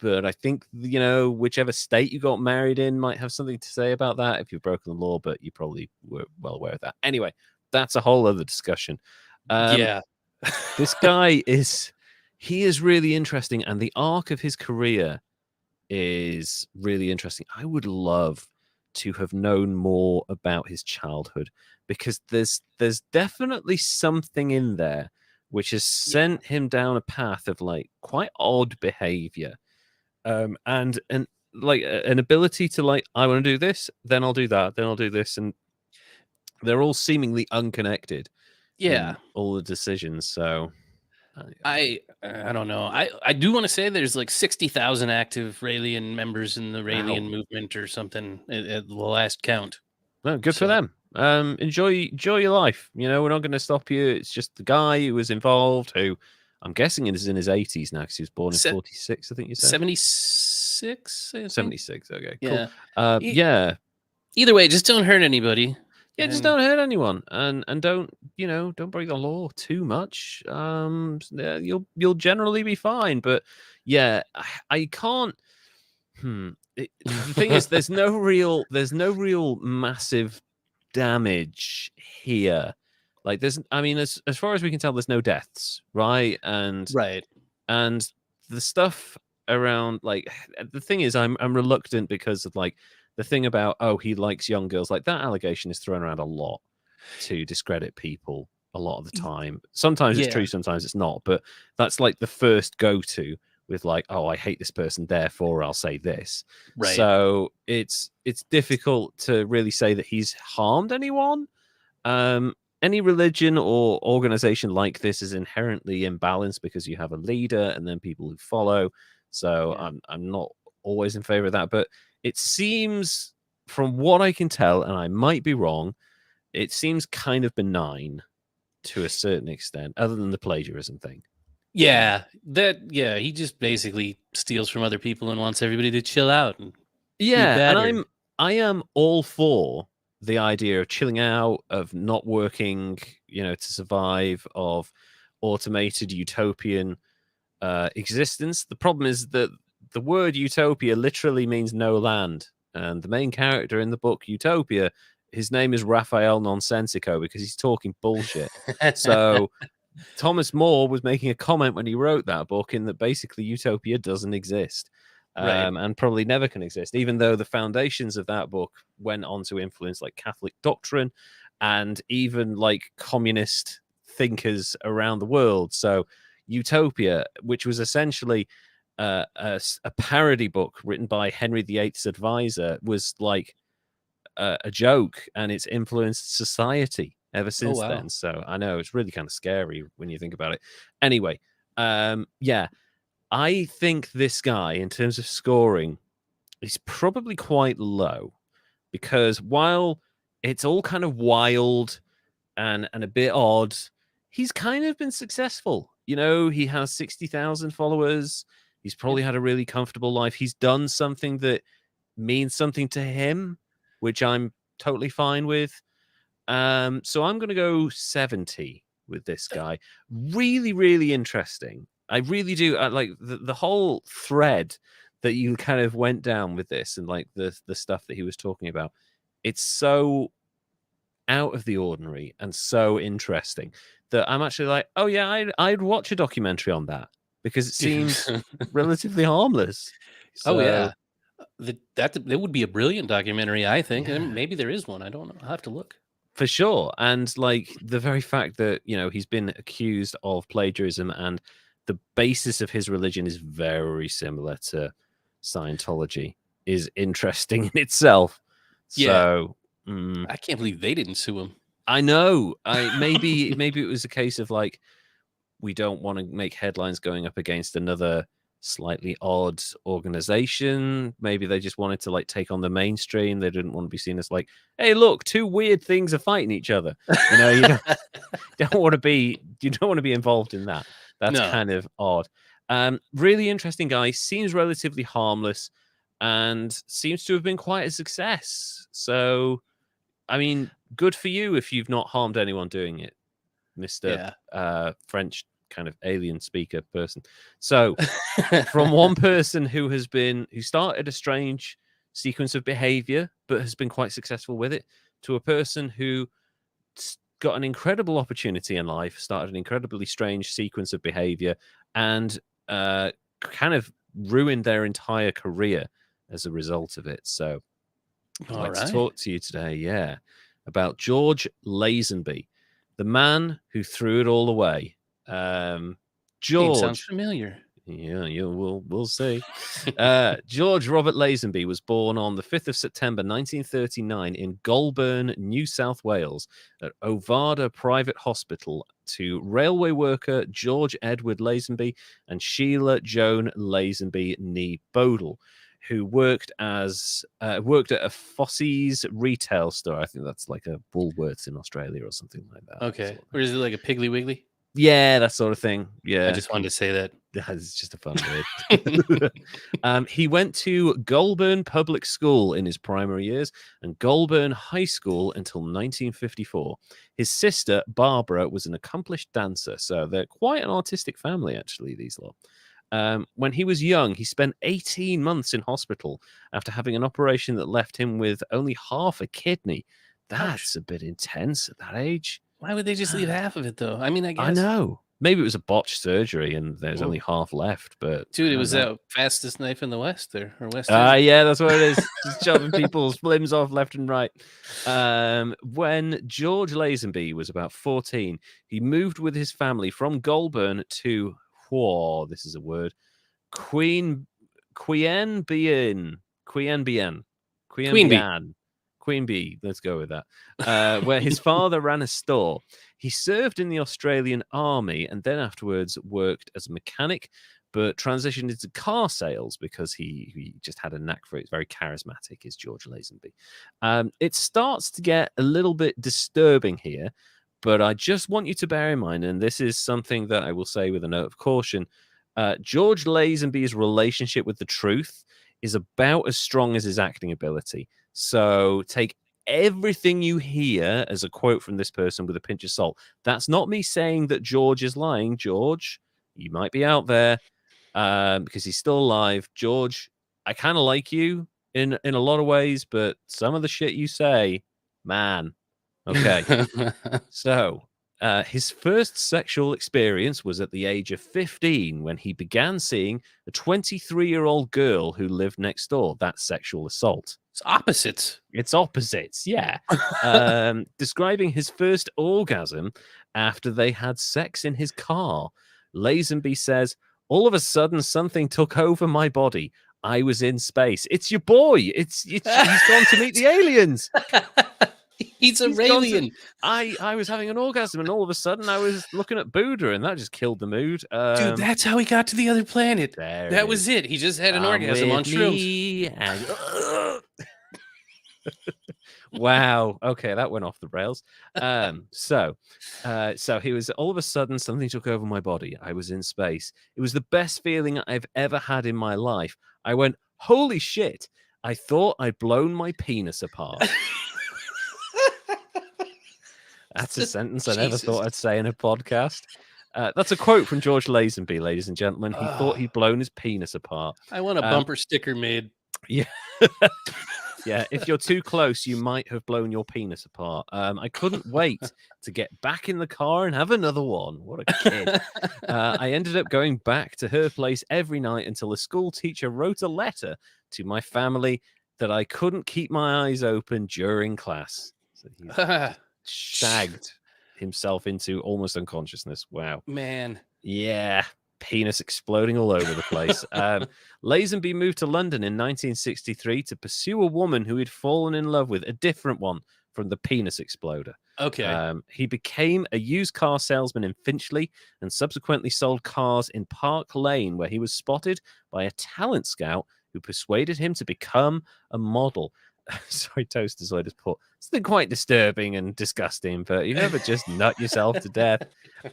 but I think, you know, whichever state you got married in might have something to say about that if you've broken the law, but you probably were well aware of that. Anyway, that's a whole other discussion. Yeah. This guy is really interesting, and the arc of his career is really interesting. I would love to have known more about his childhood, because there's definitely something in there which has sent him down a path of like quite odd behavior, and like an ability to like, I want to do this, then I'll do that, then I'll do this, and they're all seemingly unconnected. Yeah, all the decisions. So I don't know. I do want to say there's like 60,000 active Raelian members in the Raelian movement or something at the last count. No, good for them. Enjoy your life. You know, we're not going to stop you. It's just the guy who was involved, who I'm guessing is in his 80s now, because he was born in 46, I think you said. 76? 76. Okay, yeah. Cool. Yeah. Either way, just don't hurt anybody. Yeah, just don't hurt anyone, and don't, you know, don't break the law too much. You'll generally be fine. But yeah, I can't. The thing is, there's no real massive damage here. Like, I mean, as far as we can tell, there's no deaths, right? And the stuff around, like, the thing is, I'm reluctant because of like the thing about, oh, he likes young girls, like that allegation is thrown around a lot to discredit people a lot of the time. Sometimes it's true, sometimes it's not, but that's like the first go-to with like, oh, I hate this person, therefore I'll say this. Right. So it's difficult to really say that he's harmed anyone. Any religion or organization like this is inherently imbalanced because you have a leader and then people who follow. So I'm not always in favor of that, but it seems, from what I can tell, and I might be wrong, it seems kind of benign to a certain extent, other than the plagiarism thing. Yeah, he just basically steals from other people and wants everybody to chill out. And and I am all for the idea of chilling out, of not working, you know, to survive, of automated utopian existence. The problem is that the word utopia literally means no land, and the main character in the book Utopia, his name is Raphael Nonsensico because he's talking bullshit. So Thomas More was making a comment when he wrote that book in that basically utopia doesn't exist, and probably never can exist, even though the foundations of that book went on to influence like Catholic doctrine and even like communist thinkers around the world. So Utopia, which was essentially a parody book written by Henry VIII's advisor, was like a joke, and it's influenced society ever since then. So I know it's really kind of scary when you think about it. Anyway, yeah, I think this guy, in terms of scoring, is probably quite low, because while it's all kind of wild and a bit odd, he's kind of been successful. You know, he has 60,000 followers. He's probably had a really comfortable life. He's done something that means something to him, which I'm totally fine with. So I'm going to go 70 with this guy. Really, really interesting. I really do. Like the whole thread that you kind of went down with this, and like the stuff that he was talking about. It's so out of the ordinary and so interesting that I'm actually like, oh yeah, I'd watch a documentary on that, because it seems relatively harmless. So, oh yeah, that would be a brilliant documentary, I think. And maybe there is one. I don't know. I'll have to look. For sure. And like the very fact that, you know, he's been accused of plagiarism, and the basis of his religion is very similar to Scientology, is interesting in itself. So I can't believe they didn't sue him. I know. Maybe it was a case of like, we don't want to make headlines going up against another slightly odd organization. Maybe they just wanted to like take on the mainstream. They didn't want to be seen as like, hey, look, two weird things are fighting each other. You know, you don't want to be involved in that. That's kind of odd. Really interesting guy. Seems relatively harmless and seems to have been quite a success. So, I mean, good for you if you've not harmed anyone doing it, Mr. French kind of alien speaker person. So, from one person who started a strange sequence of behavior but has been quite successful with it, to a person who got an incredible opportunity in life, started an incredibly strange sequence of behavior, and kind of ruined their entire career as a result of it. So I'd like to talk to you today, about George Lazenby, the man who threw it all away. George, name sounds familiar. Yeah, we'll see. George Robert Lazenby was born on the 5th of September 1939 in Goulburn, New South Wales, at Ovada Private Hospital, to railway worker George Edward Lazenby and Sheila Joan Lazenby nee Bodle, who worked at a Fossey's retail store. I think that's like a Woolworths in Australia or something like that. Okay. Or is it like a Piggly Wiggly? Yeah, that sort of thing. Yeah. I just wanted to say that. It's just a fun word. He went to Goulburn Public School in his primary years and Goulburn High School until 1954. His sister, Barbara, was an accomplished dancer, so they're quite an artistic family, actually, these lot. When he was young, he spent 18 months in hospital after having an operation that left him with only half a kidney. That's a bit intense at that age. Why would they just leave half of it, though? I mean, I guess. I know. Maybe it was a botched surgery and there's only half left, but... Dude, it was the fastest knife in the West there, or West. Yeah, that's what it is. Just chopping people's limbs off left and right. When George Lazenby was about 14, he moved with his family from Goulburn to... this is a word. Queanbeyan. Queen Bee, let's go with that, where his father ran a store. He served in the Australian Army and then afterwards worked as a mechanic, but transitioned into car sales because he just had a knack for it. It's very charismatic, is George Lazenby. It starts to get a little bit disturbing here, but I just want you to bear in mind, and this is something that I will say with a note of caution, George Lazenby's relationship with the truth is about as strong as his acting ability. So take everything you hear as a quote from this person with a pinch of salt. That's not me saying that George is lying. George, you might be out there because he's still alive. George, I kind of like you in a lot of ways, but some of the shit you say, man. Okay. So his first sexual experience was at the age of 15 when he began seeing a 23-year-old girl who lived next door. That's sexual assault. It's opposites, yeah. Describing his first orgasm after they had sex in his car, Lazenby says, "All of a sudden, something took over my body. I was in space." It's your boy. He's gone to meet the aliens. He's a alien. I was having an orgasm, and all of a sudden, I was looking at Buddha, and that just killed the mood. Dude, that's how he got to the other planet. That was it. He just had an orgasm on shrooms. Wow. Okay, that went off the rails. So he was, all of a sudden, something took over my body. I was in space. It was the best feeling I've ever had in my life. I went, holy shit. I thought I'd blown my penis apart. That's a sentence I never thought I'd say in a podcast. That's a quote from George Lazenby, ladies and gentlemen. He thought he'd blown his penis apart. I want a bumper sticker made. Yeah. Yeah, if you're too close, you might have blown your penis apart. I couldn't wait to get back in the car and have another one. What a kid. I ended up going back to her place every night until a school teacher wrote a letter to my family that I couldn't keep my eyes open during class. So he shagged himself into almost unconsciousness. Wow. Man. Yeah. Penis exploding all over the place. Lazenby moved to London in 1963 to pursue a woman who he'd fallen in love with, a different one from the penis exploder. Okay. He became a used car salesman in Finchley and subsequently sold cars in Park Lane, where he was spotted by a talent scout who persuaded him to become a model. sorry, Toasterzoid has put something quite disturbing and disgusting, but you've ever just nut yourself to death?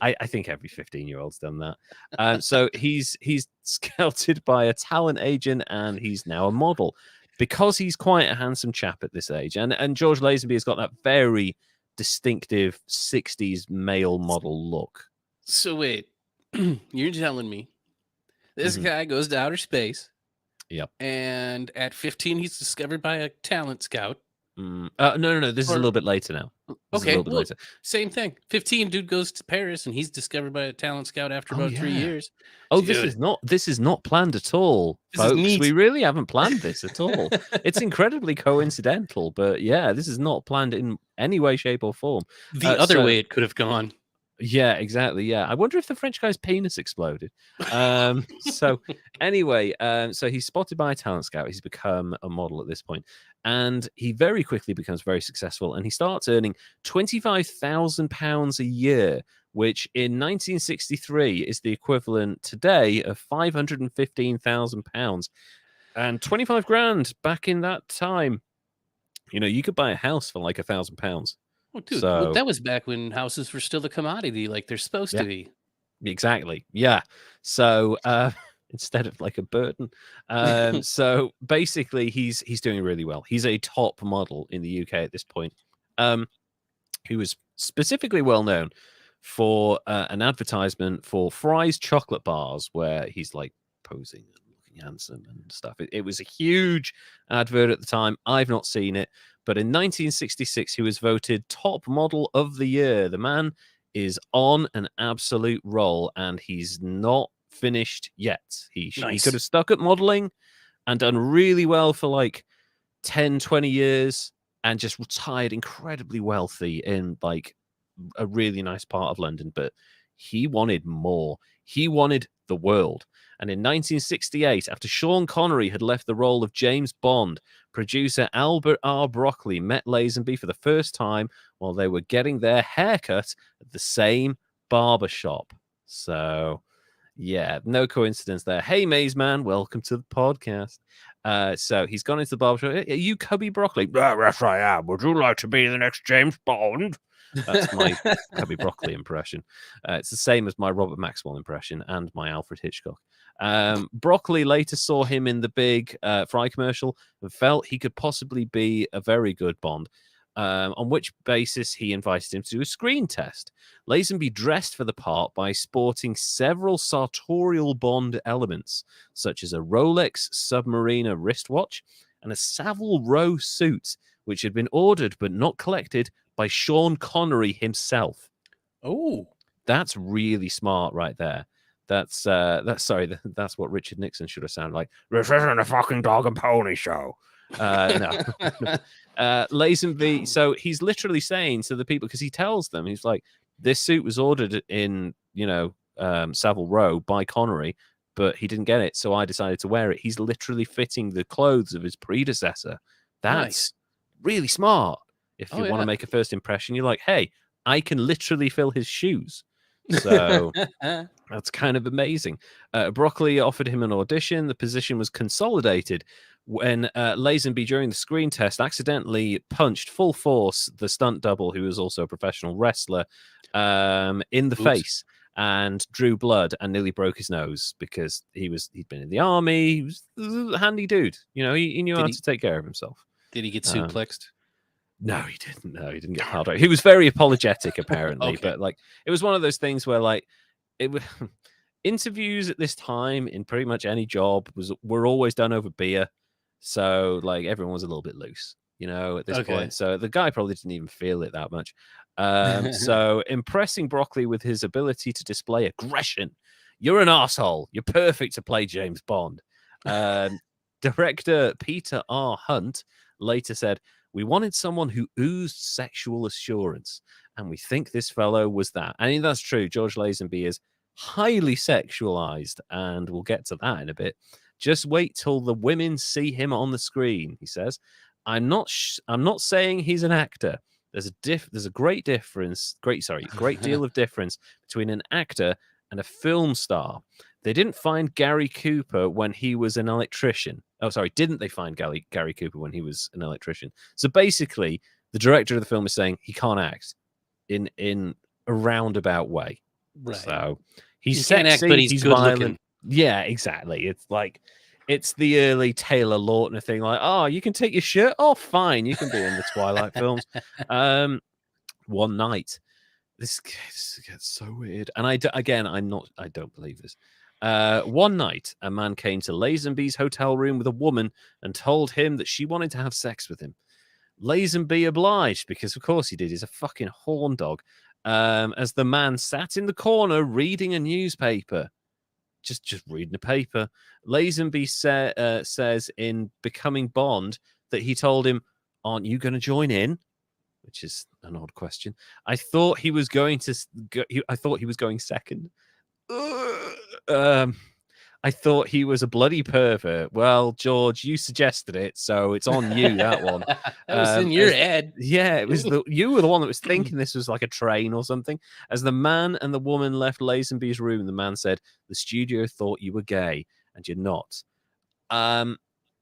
I think every 15-year-old's done that. So he's scouted by a talent agent, and he's now a model because he's quite a handsome chap at this age. And George Lazenby has got that very distinctive 60s male model look. So wait, you're telling me this guy goes to outer space? Yep. And at 15, he's discovered by a talent scout. No. This is a little bit later now. Okay, well, same thing. 15, dude goes to Paris, and he's discovered by a talent scout after about 3 years. Oh, dude, this is not planned at all, folks. We really haven't planned this at all. It's incredibly coincidental, but yeah, this is not planned in any way, shape, or form. The other way it could have gone. Yeah, exactly. Yeah, I wonder if the French guy's penis exploded. So anyway, so he's spotted by a talent scout. He's become a model at this point, and he very quickly becomes very successful. And he starts earning £25,000 a year, which in 1963 is the equivalent today of £515,000, and 25 grand back in that time. You know, you could buy a house for like £1,000. Oh, dude, well, that was back when houses were still a commodity, like they're supposed to be. Exactly. Yeah. So instead of like a burden. So basically, he's doing really well. He's a top model in the UK at this point. He was specifically well known for an advertisement for Fry's chocolate bars, where he's like posing and looking handsome and stuff. It was a huge advert at the time. I've not seen it. But in 1966, he was voted top model of the year. The man is on an absolute roll, and he's not finished yet. He could have stuck at modeling and done really well for like 10, 20 years and just retired incredibly wealthy in like a really nice part of London. But he wanted more. He wanted the world. And in 1968, after Sean Connery had left the role of James Bond, producer Albert R. Broccoli met Lazenby for the first time while they were getting their haircut at the same barber shop. So, yeah, no coincidence there. Hey, Maze Man, welcome to the podcast. So he's gone into the barber shop. Are you Cubby Broccoli? Yes, I am. Would you like to be the next James Bond? That's my Cubby Broccoli impression. It's the same as my Robert Maxwell impression and my Alfred Hitchcock. Broccoli later saw him in the big Fry commercial and felt he could possibly be a very good Bond, on which basis he invited him to do a screen test. Lazenby dressed for the part by sporting several sartorial Bond elements, such as a Rolex Submariner wristwatch and a Savile Row suit, which had been ordered but not collected by Sean Connery himself. Oh, that's really smart right there. That's what Richard Nixon should have sounded like. This isn't a fucking dog and pony show. No. Lazenby, so he's literally saying to the people, because he tells them, he's like, this suit was ordered in, Savile Row by Connery, but he didn't get it, so I decided to wear it. He's literally fitting the clothes of his predecessor. That's really smart. If you want to make a first impression, you're like, hey, I can literally fill his shoes. So that's kind of amazing. Broccoli offered him an audition. The position was consolidated when Lazenby, during the screen test, accidentally punched full force the stunt double, who was also a professional wrestler, in the face, and drew blood and nearly broke his nose because he'd been in the army. He was a handy dude. He knew how to take care of himself. Did he get suplexed? No, he didn't. No, he didn't get hard. He was very apologetic, apparently. But it was one of those things where interviews at this time in pretty much any job were always done over beer. So everyone was a little bit loose, at this point. So the guy probably didn't even feel it that much. So impressing Broccoli with his ability to display aggression. You're an asshole. You're perfect to play James Bond. Director Peter R. Hunt later said, we wanted someone who oozed sexual assurance, and we think this fellow was that. And that's true. George Lazenby is highly sexualized, and we'll get to that in a bit. Just wait till the women see him on the screen, he says. I'm not saying he's an actor. There's a great deal of difference between an actor and a film star. They didn't find Gary Cooper when he was an electrician. Oh, sorry, didn't they find Gary Cooper when he was an electrician? So basically, the director of the film is saying he can't act in a roundabout way. Right. So he's he sexy, can't act, but he's good violent. looking. Yeah, exactly. It's like it's the early Taylor Lautner thing. Like, oh, you can take your shirt off. Fine, you can be in the Twilight films. One night. This gets so weird. And I don't believe this. One night, a man came to Lazenby's hotel room with a woman and told him that she wanted to have sex with him. Lazenby obliged, because of course he did. He's a fucking horn dog. As the man sat in the corner reading a newspaper. Just reading a paper. Lazenby says in Becoming Bond that he told him, "Aren't you going to join in?" Which is an odd question. I thought he was going to. I thought he was going second. I thought he was a bloody pervert. Well, George, you suggested it, so it's on you, that one. That was in your head. Yeah, it was you were the one that was thinking this was like a train or something. As the man and the woman left Lazenby's room, the man said, "The studio thought you were gay, and you're not."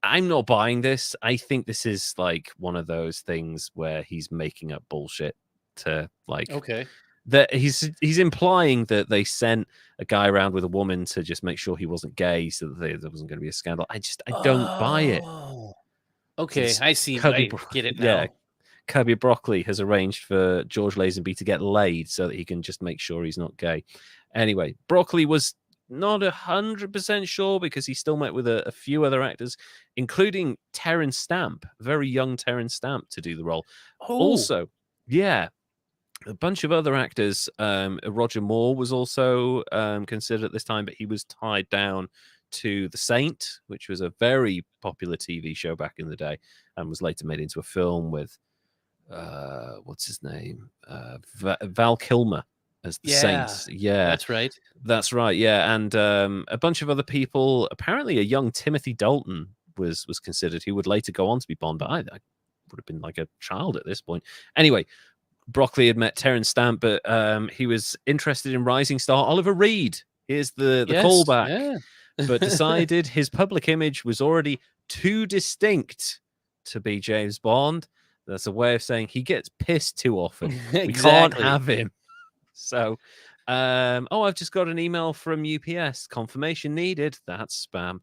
I'm not buying this. I think this is like one of those things where he's making up bullshit to like. Okay. That he's implying that they sent a guy around with a woman to just make sure he wasn't gay, so that there wasn't going to be a scandal. I don't buy it. Okay, I see. I get it now. Yeah, Kirby Broccoli has arranged for George Lazenby to get laid so that he can just make sure he's not gay. Anyway, Broccoli was not 100% sure because he still met with a few other actors, including Terence Stamp, very young Terence Stamp, to do the role. Oh. Also, yeah, a bunch of other actors. Roger Moore was also considered at this time, but he was tied down to The Saint, which was a very popular TV show back in the day and was later made into a film with, what's his name? Val Kilmer as the Saints. Yeah, that's right. That's right. Yeah, and a bunch of other people. Apparently, a young Timothy Dalton was considered. He would later go on to be Bond, but I would have been like a child at this point. Anyway, Broccoli had met Terence Stamp, but he was interested in rising star Oliver Reed. Here's the callback. Yeah. But decided his public image was already too distinct to be James Bond. That's a way of saying he gets pissed too often. Exactly. We can't have him. So, I've just got an email from UPS. Confirmation needed. That's spam.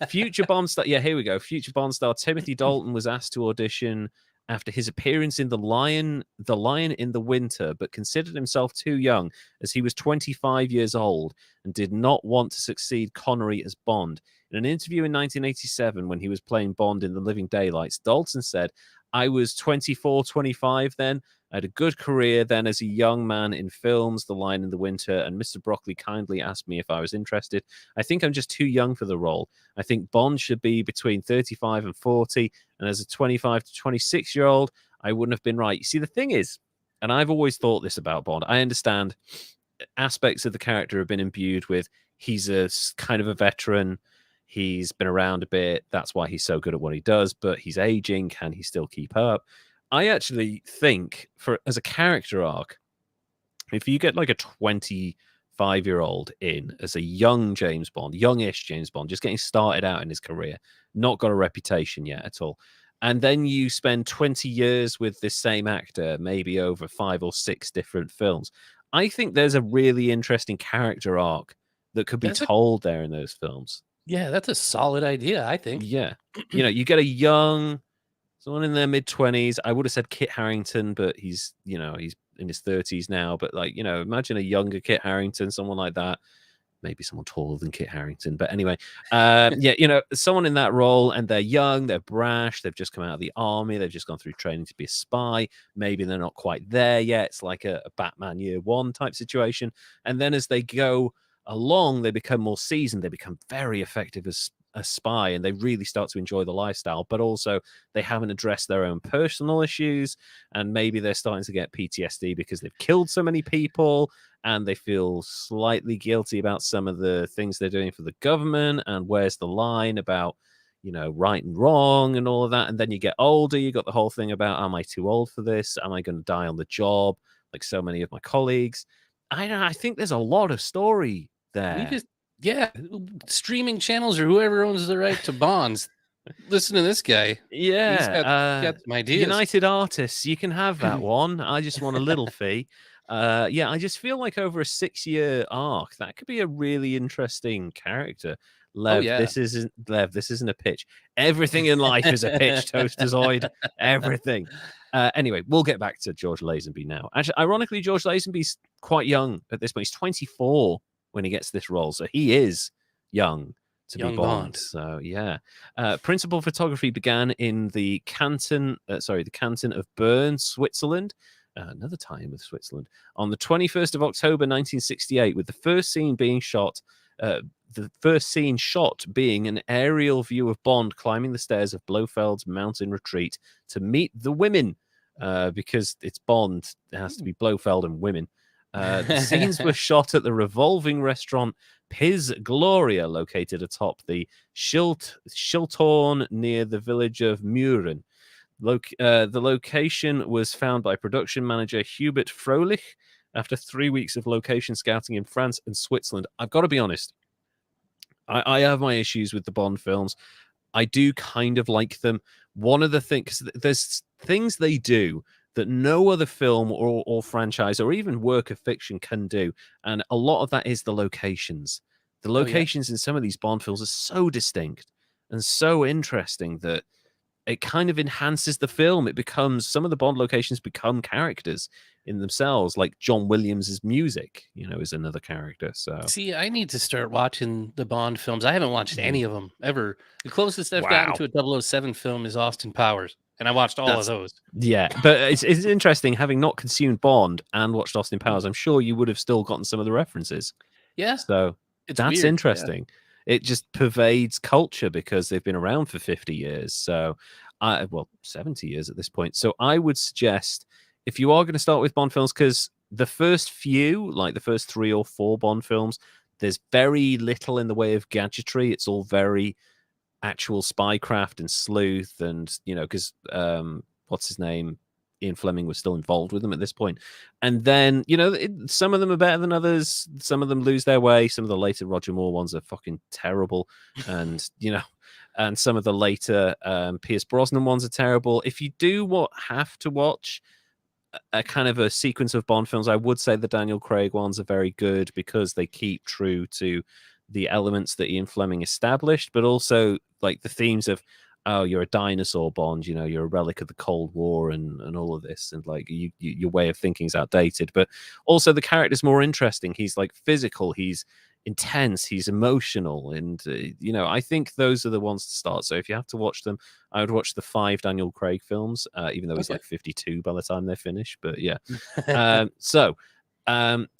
Future Bond star. Yeah, here we go. Future Bond star Timothy Dalton was asked to audition after his appearance in The Lion in the Winter, but considered himself too young as he was 25 years old and did not want to succeed Connery as Bond. In an interview in 1987, when he was playing Bond in The Living Daylights, Dalton said, "I was 24, 25 then. I had a good career then as a young man in films, The Lion in the Winter, and Mr. Broccoli kindly asked me if I was interested. I think I'm just too young for the role. I think Bond should be between 35 and 40, and as a 25 to 26-year-old, I wouldn't have been right." You see, the thing is, and I've always thought this about Bond, I understand aspects of the character have been imbued with he's a kind of a veteran, he's been around a bit, that's why he's so good at what he does, but he's aging, can he still keep up? I actually think as a character arc, if you get like a 25-year-old in as a young James Bond, youngish James Bond, just getting started out in his career, not got a reputation yet at all, and then you spend 20 years with this same actor, maybe over 5 or 6 different films, I think there's a really interesting character arc that could be told there in those films. Yeah, that's a solid idea, I think. Yeah. You get a young... someone in their mid-20s. I would have said Kit Harington, but he's in his 30s now. But imagine a younger Kit Harington, someone like that. Maybe someone taller than Kit Harington. But anyway, someone in that role, and they're young, they're brash, they've just come out of the army, they've just gone through training to be a spy. Maybe they're not quite there yet. It's like a Batman Year One type situation. And then as they go along, they become more seasoned. They become very effective as a spy, and they really start to enjoy the lifestyle, but also they haven't addressed their own personal issues, and maybe they're starting to get PTSD because they've killed so many people, and they feel slightly guilty about some of the things they're doing for the government, and where's the line about right and wrong and all of that. And then you get older, you got the whole thing about, am I too old for this? Am I going to die on the job like so many of my colleagues? I think there's a lot of story there. Streaming channels or whoever owns the right to Bonds. Listen to this guy. He's got some ideas. United Artists, you can have that one. I just want a little fee. I just feel like over a 6-year arc, that could be a really interesting character. Lev, this isn't a pitch. Everything in life is a pitch, Toasterzoid. Everything. Anyway, we'll get back to George Lazenby now. Actually, ironically, George Lazenby's quite young at this point. He's 24 when he gets this role, so he is young to be Bond. So yeah, principal photography began in the canton of Bern, Switzerland. Another time with Switzerland on the 21st of October 1968, with the first scene being shot. The first scene shot being an aerial view of Bond climbing the stairs of Blofeld's mountain retreat to meet the women, because it's Bond. It has to be Blofeld and women. The scenes were shot at the revolving restaurant Piz Gloria, located atop the Schilthorn near the village of Muren. The location was found by production manager Hubert Froelich after 3 weeks of location scouting in France and Switzerland. I've got to be honest. I have my issues with the Bond films. I do kind of like them. One of the things, there's things they do that no other film or franchise or even work of fiction can do. And a lot of that is the locations. The locations in some of these Bond films are so distinct and so interesting that it kind of enhances the film. It becomes, some of the Bond locations become characters in themselves, like John Williams's music, is another character. So see, I need to start watching the Bond films. I haven't watched any of them ever. The closest I've gotten to a 007 film is Austin Powers, and I watched all of those. Yeah, but it's interesting, having not consumed Bond and watched Austin Powers, I'm sure you would have still gotten some of the references. Yeah. So that's weird. Interesting. Yeah. It just pervades culture because they've been around for 50 years. So 70 years at this point. So I would suggest, if you are going to start with Bond films, because the first few, like the first 3 or 4 Bond films, there's very little in the way of gadgetry. It's all very actual spycraft and sleuth, and because what's his name, Ian Fleming, was still involved with them at this point. And then some of them are better than others. Some of them lose their way. Some of the later Roger Moore ones are fucking terrible, and and some of the later Pierce Brosnan ones are terrible. If you do have to watch a kind of a sequence of Bond films, I would say the Daniel Craig ones are very good because they keep true to the elements that Ian Fleming established, but also like the themes of, oh, you're a dinosaur, Bond, you're a relic of the Cold War and all of this, and like your way of thinking is outdated, but also the character's more interesting. He's like physical, he's intense, he's emotional, and I think those are the ones to start. So if you have to watch them, I would watch the 5 Daniel Craig films, even though he's like 52 by the time they're finished. But yeah,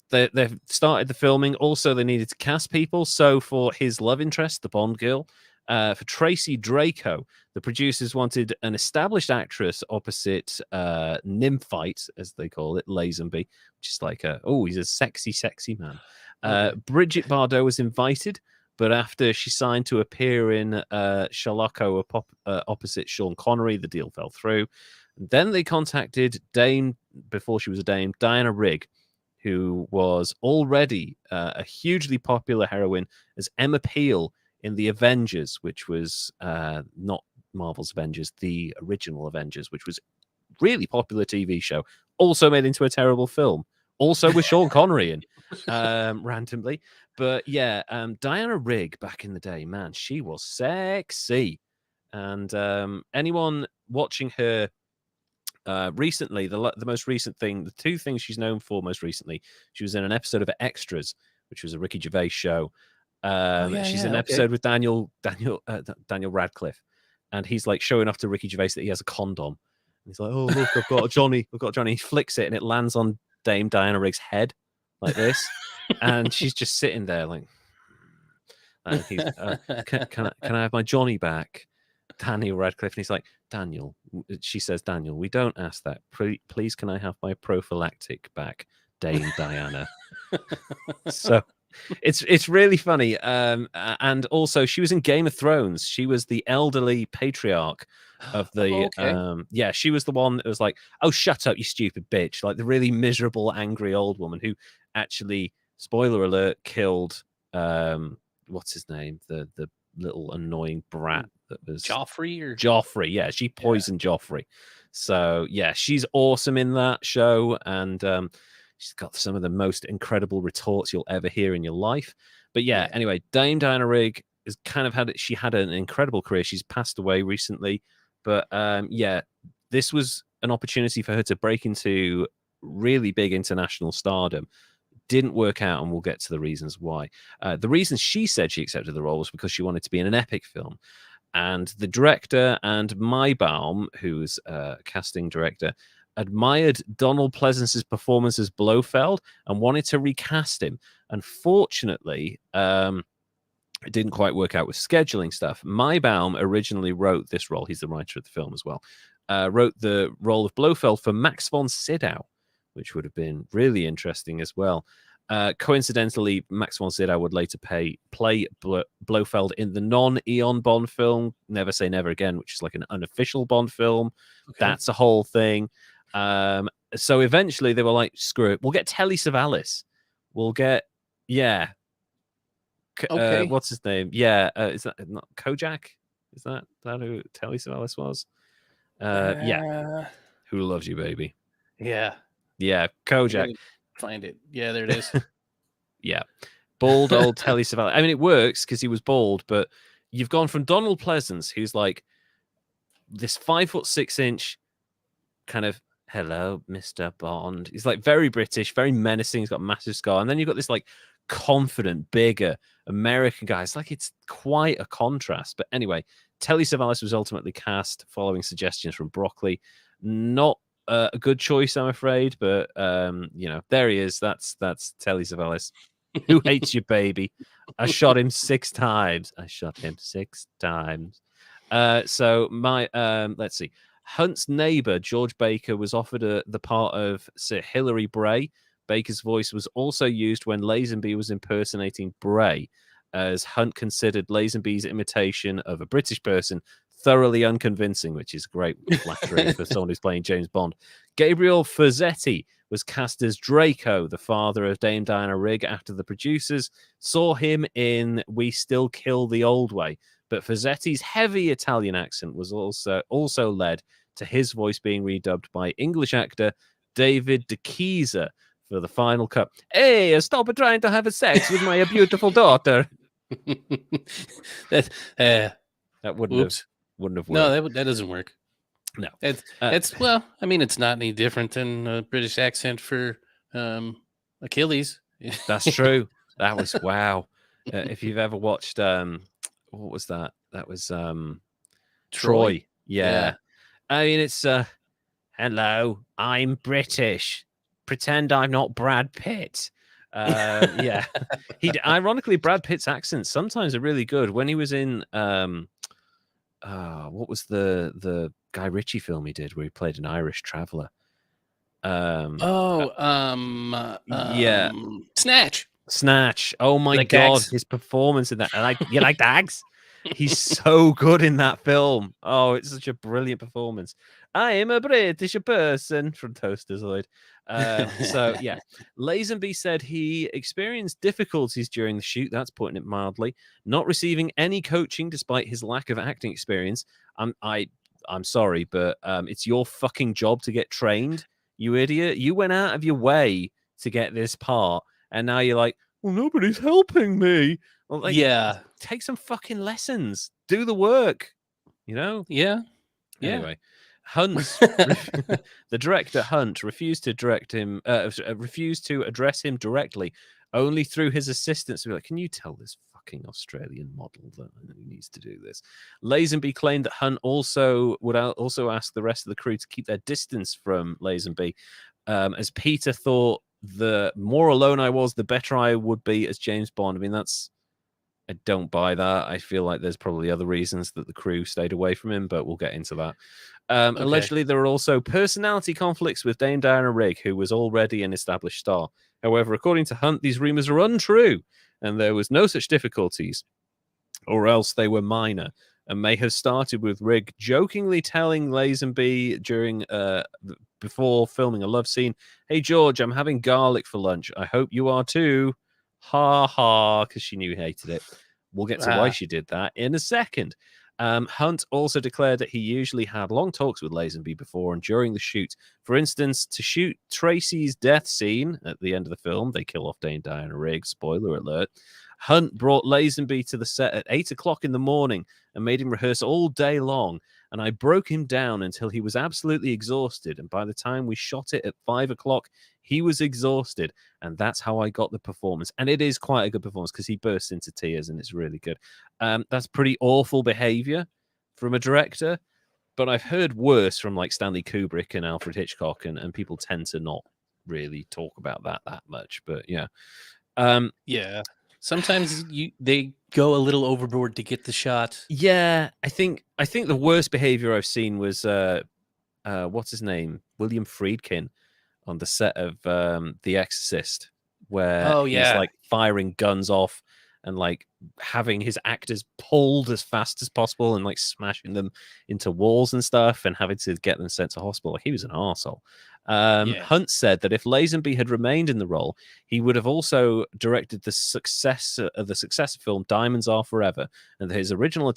they've started the filming. Also, they needed to cast people. So for his love interest, the Bond girl, for Tracy Draco, the producers wanted an established actress opposite Nymphite, as they call it, Lazenby, which is like he's a sexy man. Bridget Bardot was invited, but after she signed to appear in Sherlocko opposite Sean Connery, the deal fell through. Then they contacted Dame, before she was a Dame, Diana Rigg, who was already a hugely popular heroine as Emma Peel in The Avengers, which was not Marvel's Avengers, the original Avengers, which was really popular TV show, also made into a terrible film, also with Sean Connery in, randomly. But yeah, Diana Rigg back in the day, man, she was sexy. And anyone watching her recently, the most recent thing, the 2 things she's known for most recently, she was in an episode of Extras, which was a Ricky Gervais show. She's in an episode with Daniel Radcliffe, and he's like showing off to Ricky Gervais that he has a condom. And he's like, "Oh look, I've got a Johnny." He flicks it, and it lands on Dame Diana Rigg's head like this, and she's just sitting there like, he's, "Can I have my Johnny back?" Daniel Radcliffe, and he's like, "Daniel," she says, "Daniel, we don't ask that. Please, can I have my prophylactic back, Dame Diana?" So it's really funny. And also she was in Game of Thrones. She was the elderly patriarch of the she was the one that was like, "Oh, shut up, you stupid bitch," like the really miserable, angry old woman who actually, spoiler alert, killed what's his name? The little annoying brat that was Joffrey. Yeah, she poisoned Joffrey. So yeah, she's awesome in that show, and she's got some of the most incredible retorts you'll ever hear in your life. But yeah, anyway, Dame Diana Rigg has kind of she had an incredible career. She's passed away recently, but yeah, this was an opportunity for her to break into really big international stardom. Didn't work out, and we'll get to the reasons why. The reason she said she accepted the role was because she wanted to be in an epic film. And the director and Maibaum, who's a casting director, admired Donald Pleasence's performance as Blofeld and wanted to recast him. Unfortunately, it didn't quite work out with scheduling stuff. Maibaum originally wrote this role. He's the writer of the film as well. Wrote the role of Blofeld for Max von Sydow, which would have been really interesting as well. Coincidentally, Max von Sydow would later play Blofeld in the non-Eon Bond film, Never Say Never Again, which is like an unofficial Bond film. Okay. That's a whole thing. So eventually they were like, screw it. We'll get Telly Savalas. We'll get, okay. What's his name? Yeah. Is that not Kojak? Is that who Telly Savalas was? Yeah. Who Loves You, Baby? Yeah. Yeah. Kojak. Find it. Yeah, there it is. Yeah. Bald old Telly Savalas. I mean, it works because he was bald, but you've gone from Donald Pleasance, who's like this 5'6" kind of, hello, Mr. Bond. He's like very British, very menacing. He's got a massive scar. And then you've got this like confident, bigger American guy. It's like it's quite a contrast. But anyway, Telly Savalas was ultimately cast following suggestions from Broccoli. Not a good choice, I'm afraid, but you know, there he is. That's Telly Savalas. Who Hates You, Baby? I shot him 6 times. So my let's see. Hunt's neighbor, George Baker, was offered the part of Sir Hilary Bray. Baker's voice was also used when Lazenby was impersonating Bray, as Hunt considered Lazenby's imitation of a British person thoroughly unconvincing, which is great flattery for someone who's playing James Bond. Gabriel Fazzetti was cast as Draco, the father of Dame Diana Rigg, after the producers saw him in We Still Kill the Old Way. But Fazzetti's heavy Italian accent was also led to his voice being redubbed by English actor David DeKeyser for the final cut. Hey, stop trying to have sex with my beautiful daughter. That wouldn't have worked. No, that doesn't work. No, it's well, I mean, it's not any different than a British accent for Achilles. That's true. That was wow. If you've ever watched what was that? That was Troy. Yeah. I mean, it's hello, I'm British. Pretend I'm not Brad Pitt. Yeah. Ironically, Brad Pitt's accents sometimes are really good. When he was in what was the Guy Ritchie film he did where he played an Irish traveler? Snatch. Oh my god, his performance in that. You like Dags? He's so good in that film. Oh, it's such a brilliant performance. I am a British person from Toasterzoid. So yeah, Lazenby said he experienced difficulties during the shoot. That's putting it mildly. Not receiving any coaching despite his lack of acting experience. I'm sorry, but it's your fucking job to get trained, you idiot. You went out of your way to get this part, and now you're like, well, nobody's helping me. Well, like, yeah, take some fucking lessons. Do the work. You know? Yeah. Anyway, the director Hunt refused to refused to address him directly, only through his assistants. To be like, can you tell this fucking Australian model that he needs to do this? Lazenby claimed that Hunt would also ask the rest of the crew to keep their distance from Lazenby, as Peter thought the more alone I was, the better I would be as James Bond. I mean, I don't buy that. I feel like there's probably other reasons that the crew stayed away from him, but we'll get into that. Okay. Allegedly, there are also personality conflicts with Dame Diana Rigg, who was already an established star. However, according to Hunt, these rumors are untrue, and there was no such difficulties, or else they were minor, and may have started with Rigg jokingly telling Lazenby before filming a love scene, "Hey, George, I'm having garlic for lunch. I hope you are too. Ha ha, because she knew he hated it. We'll get to why she did that in a second. Hunt also declared that he usually had long talks with Lazenby before and during the shoot. For instance, to shoot Tracy's death scene at the end of the film, they kill off Dame Diana Rigg, spoiler alert. Hunt brought Lazenby to the set at 8 o'clock in the morning and made him rehearse all day long. And I broke him down until he was absolutely exhausted. And by the time we shot it at 5 o'clock, he was exhausted. And that's how I got the performance. And it is quite a good performance because he bursts into tears and it's really good. That's pretty awful behavior from a director. But I've heard worse from like Stanley Kubrick and Alfred Hitchcock. And people tend to not really talk about that much. But yeah. Yeah. Sometimes they go a little overboard to get the shot. Yeah, I think the worst behavior I've seen was what's his name? William Friedkin on the set of The Exorcist, where he's like firing guns off and like having his actors pulled as fast as possible and like smashing them into walls and stuff and having to get them sent to hospital. Like, he was an arsehole. Hunt said that if Lazenby had remained in the role, he would have also directed the successor film Diamonds Are Forever, and that his original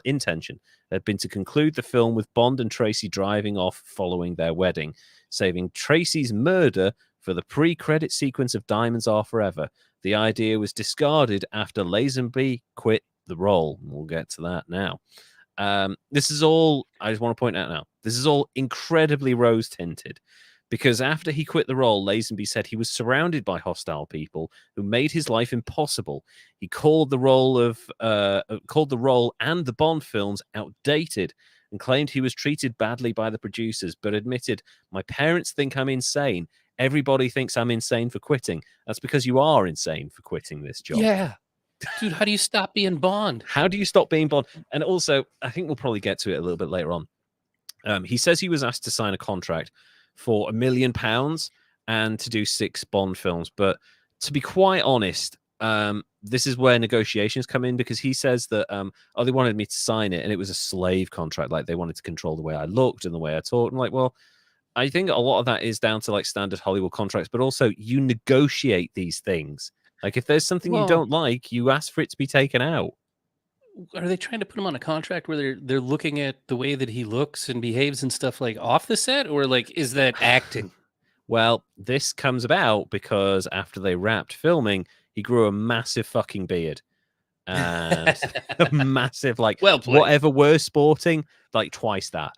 intention had been to conclude the film with Bond and Tracy driving off following their wedding, saving Tracy's murder for the pre-credit sequence of Diamonds Are Forever. The idea was discarded after Lazenby quit the role. We'll get to that now. This is all, I just want to point out now, this is all incredibly rose-tinted, because after he quit the role, Lazenby said he was surrounded by hostile people who made his life impossible. He called the role and the Bond films outdated and claimed he was treated badly by the producers, but admitted, "My parents think I'm insane. Everybody thinks I'm insane for quitting." That's because you are insane for quitting this job. Yeah. Dude, how do you stop being Bond? How do you stop being Bond? And also, I think we'll probably get to it a little bit later on. He says he was asked to sign a contract for £1 million and to do 6 Bond films. But to be quite honest, this is where negotiations come in, because he says that, they wanted me to sign it and it was a slave contract. Like, they wanted to control the way I looked and the way I talked. I'm like, well, I think a lot of that is down to like standard Hollywood contracts, but also you negotiate these things. Like, if there's something you don't like, you ask for it to be taken out. Are they trying to put him on a contract where they're looking at the way that he looks and behaves and stuff like off the set, or like, is that acting? Well, this comes about because after they wrapped filming, he grew a massive fucking beard and a massive, like, whatever we're sporting, like twice that.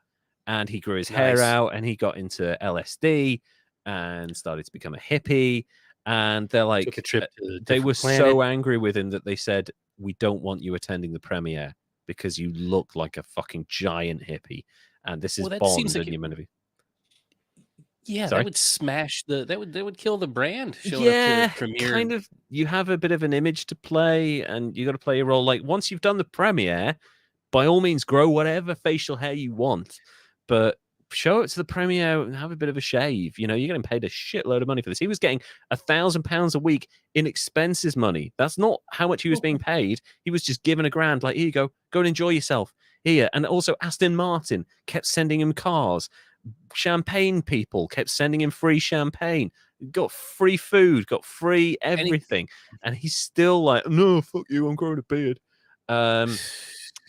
And he grew his hair out and he got into LSD and started to become a hippie. And they're like, took a trip to they were so angry with him that they said, "We don't want you attending the premiere because you look like a fucking giant hippie. And this is Bond and you're meant to be." Yeah, Sorry? that would smash that would kill the brand. Showing up to premiere. Kind of. You have a bit of an image to play, and you got to play a role. Like, once you've done the premiere, by all means, grow whatever facial hair you want, but show it to the premiere and have a bit of a shave. You know, you're getting paid a shitload of money for this. He was getting £1,000 a week in expenses money. That's not how much he was being paid. He was just given £1,000. Like, here you go and enjoy yourself here. And also, Aston Martin kept sending him cars. Champagne people kept sending him free champagne. Got free food, got free everything. And he's still like, "No, fuck you, I'm growing a beard."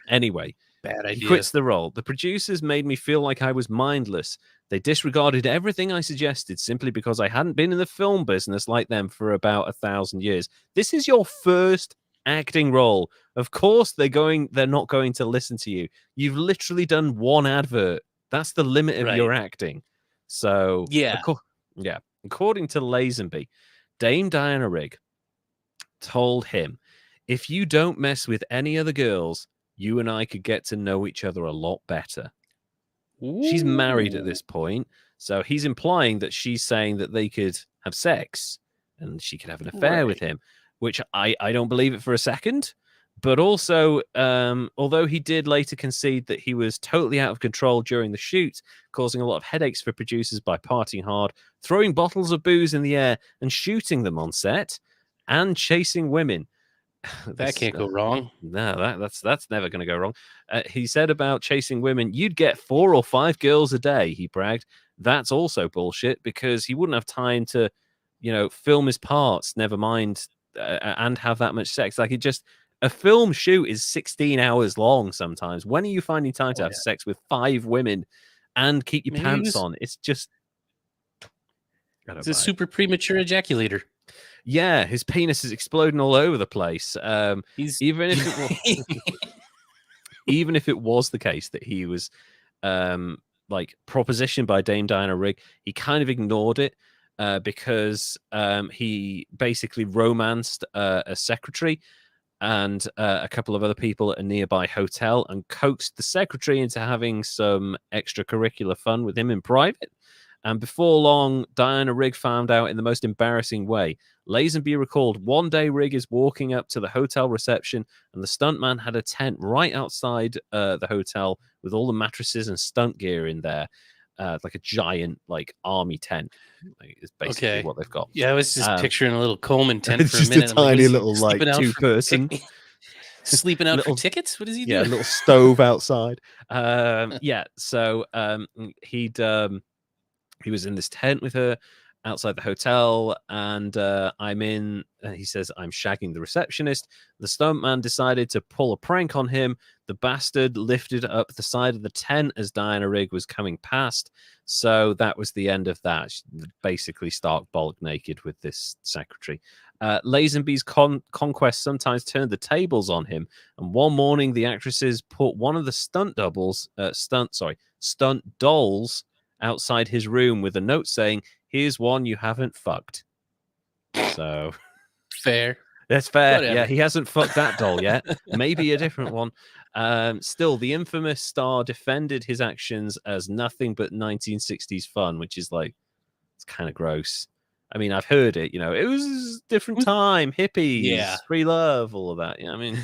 Anyway. Bad idea. He quits the role. "The producers made me feel like I was mindless. They disregarded everything I suggested simply because I hadn't been in the film business like them for about 1,000 years. This is your first acting role. Of course they're not going to listen to you. You've literally done one advert. That's the limit of your acting." So, according to Lazenby, Dame Diana Rigg told him, "If you don't mess with any other girls, you and I could get to know each other a lot better." Ooh. She's married at this point, so he's implying that she's saying that they could have sex and she could have an affair with him, which I don't believe it for a second. But also, although he did later concede that he was totally out of control during the shoot, causing a lot of headaches for producers by partying hard, throwing bottles of booze in the air and shooting them on set, and chasing women. That can't go wrong. No, that's never going to go wrong. He said about chasing women, "You'd get 4 or 5 girls a day," he bragged. That's also bullshit, because he wouldn't have time to film his parts, never mind, and have that much sex. Like, a film shoot is 16 hours long sometimes. When are you finding time to have sex with 5 women and keep your pants on? It's just... It's a super premature ejaculator. Yeah, his penis is exploding all over the place. Even if it was the case that he was propositioned by Dame Diana Rigg, he kind of ignored it because he basically romanced a secretary and a couple of other people at a nearby hotel and coaxed the secretary into having some extracurricular fun with him in private. And before long, Diana Rigg found out in the most embarrassing way. Lazenby recalled one day Rigg is walking up to the hotel reception and the stuntman had a tent right outside the hotel with all the mattresses and stunt gear in there. Like a giant army tent. Is basically what they've got. Yeah, I was just picturing a little Coleman tent for a minute. Just a tiny little 2-person. Sleeping out for tickets? What does he do? Yeah, a little stove outside. So he was in this tent with her outside the hotel, and he says, I'm shagging the receptionist. The stuntman decided to pull a prank on him. The bastard lifted up the side of the tent as Diana Rigg was coming past. So that was the end of that. She basically stark bollock naked with this secretary. Lazenby's conquest sometimes turned the tables on him. And one morning, the actresses put one of the stunt dolls outside his room with a note saying, here's one you haven't fucked. So fair. That's fair. Whatever. Yeah, he hasn't fucked that doll yet. Maybe a different one. Still, the infamous star defended his actions as nothing but 1960s fun, which is it's kind of gross. I mean, I've heard it, it was a different time, hippies, free love, all of that. I mean,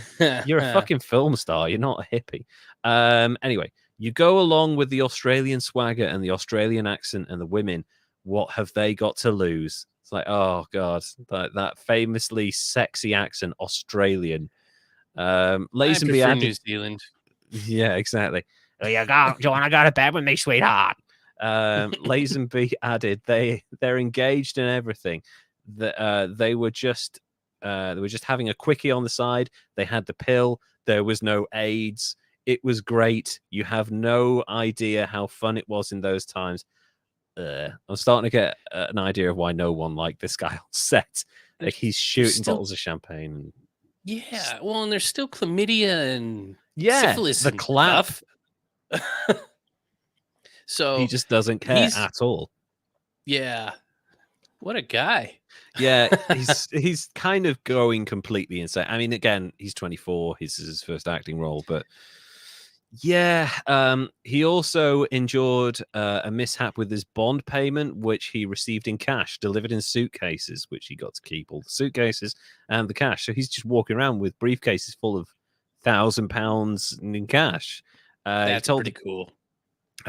you're a fucking film star. You're not a hippie. Anyway, you go along with the Australian swagger and the Australian accent and the women. What have they got to lose? It's like, oh God, that famously sexy accent, Australian. Lazenby added New Zealand. Yeah, exactly. Do you want to go to bed with me, sweetheart? Lazenby added they're engaged in everything. They were just having a quickie on the side. They had the pill. There was no AIDS. It was great. You have no idea how fun it was in those times. I'm starting to get an idea of why no one liked this guy on set. Like, he's shooting bottles of champagne. Yeah, well, and there's still chlamydia and syphilis and stuff. So he just doesn't care at all. Yeah. What a guy. Yeah, he's kind of going completely insane. I mean, again, he's 24. This is his first acting role, but yeah, he also endured a mishap with his bond payment, which he received in cash, delivered in suitcases, which he got to keep all the suitcases and the cash. So he's just walking around with briefcases full of £1,000 in cash. That's pretty cool.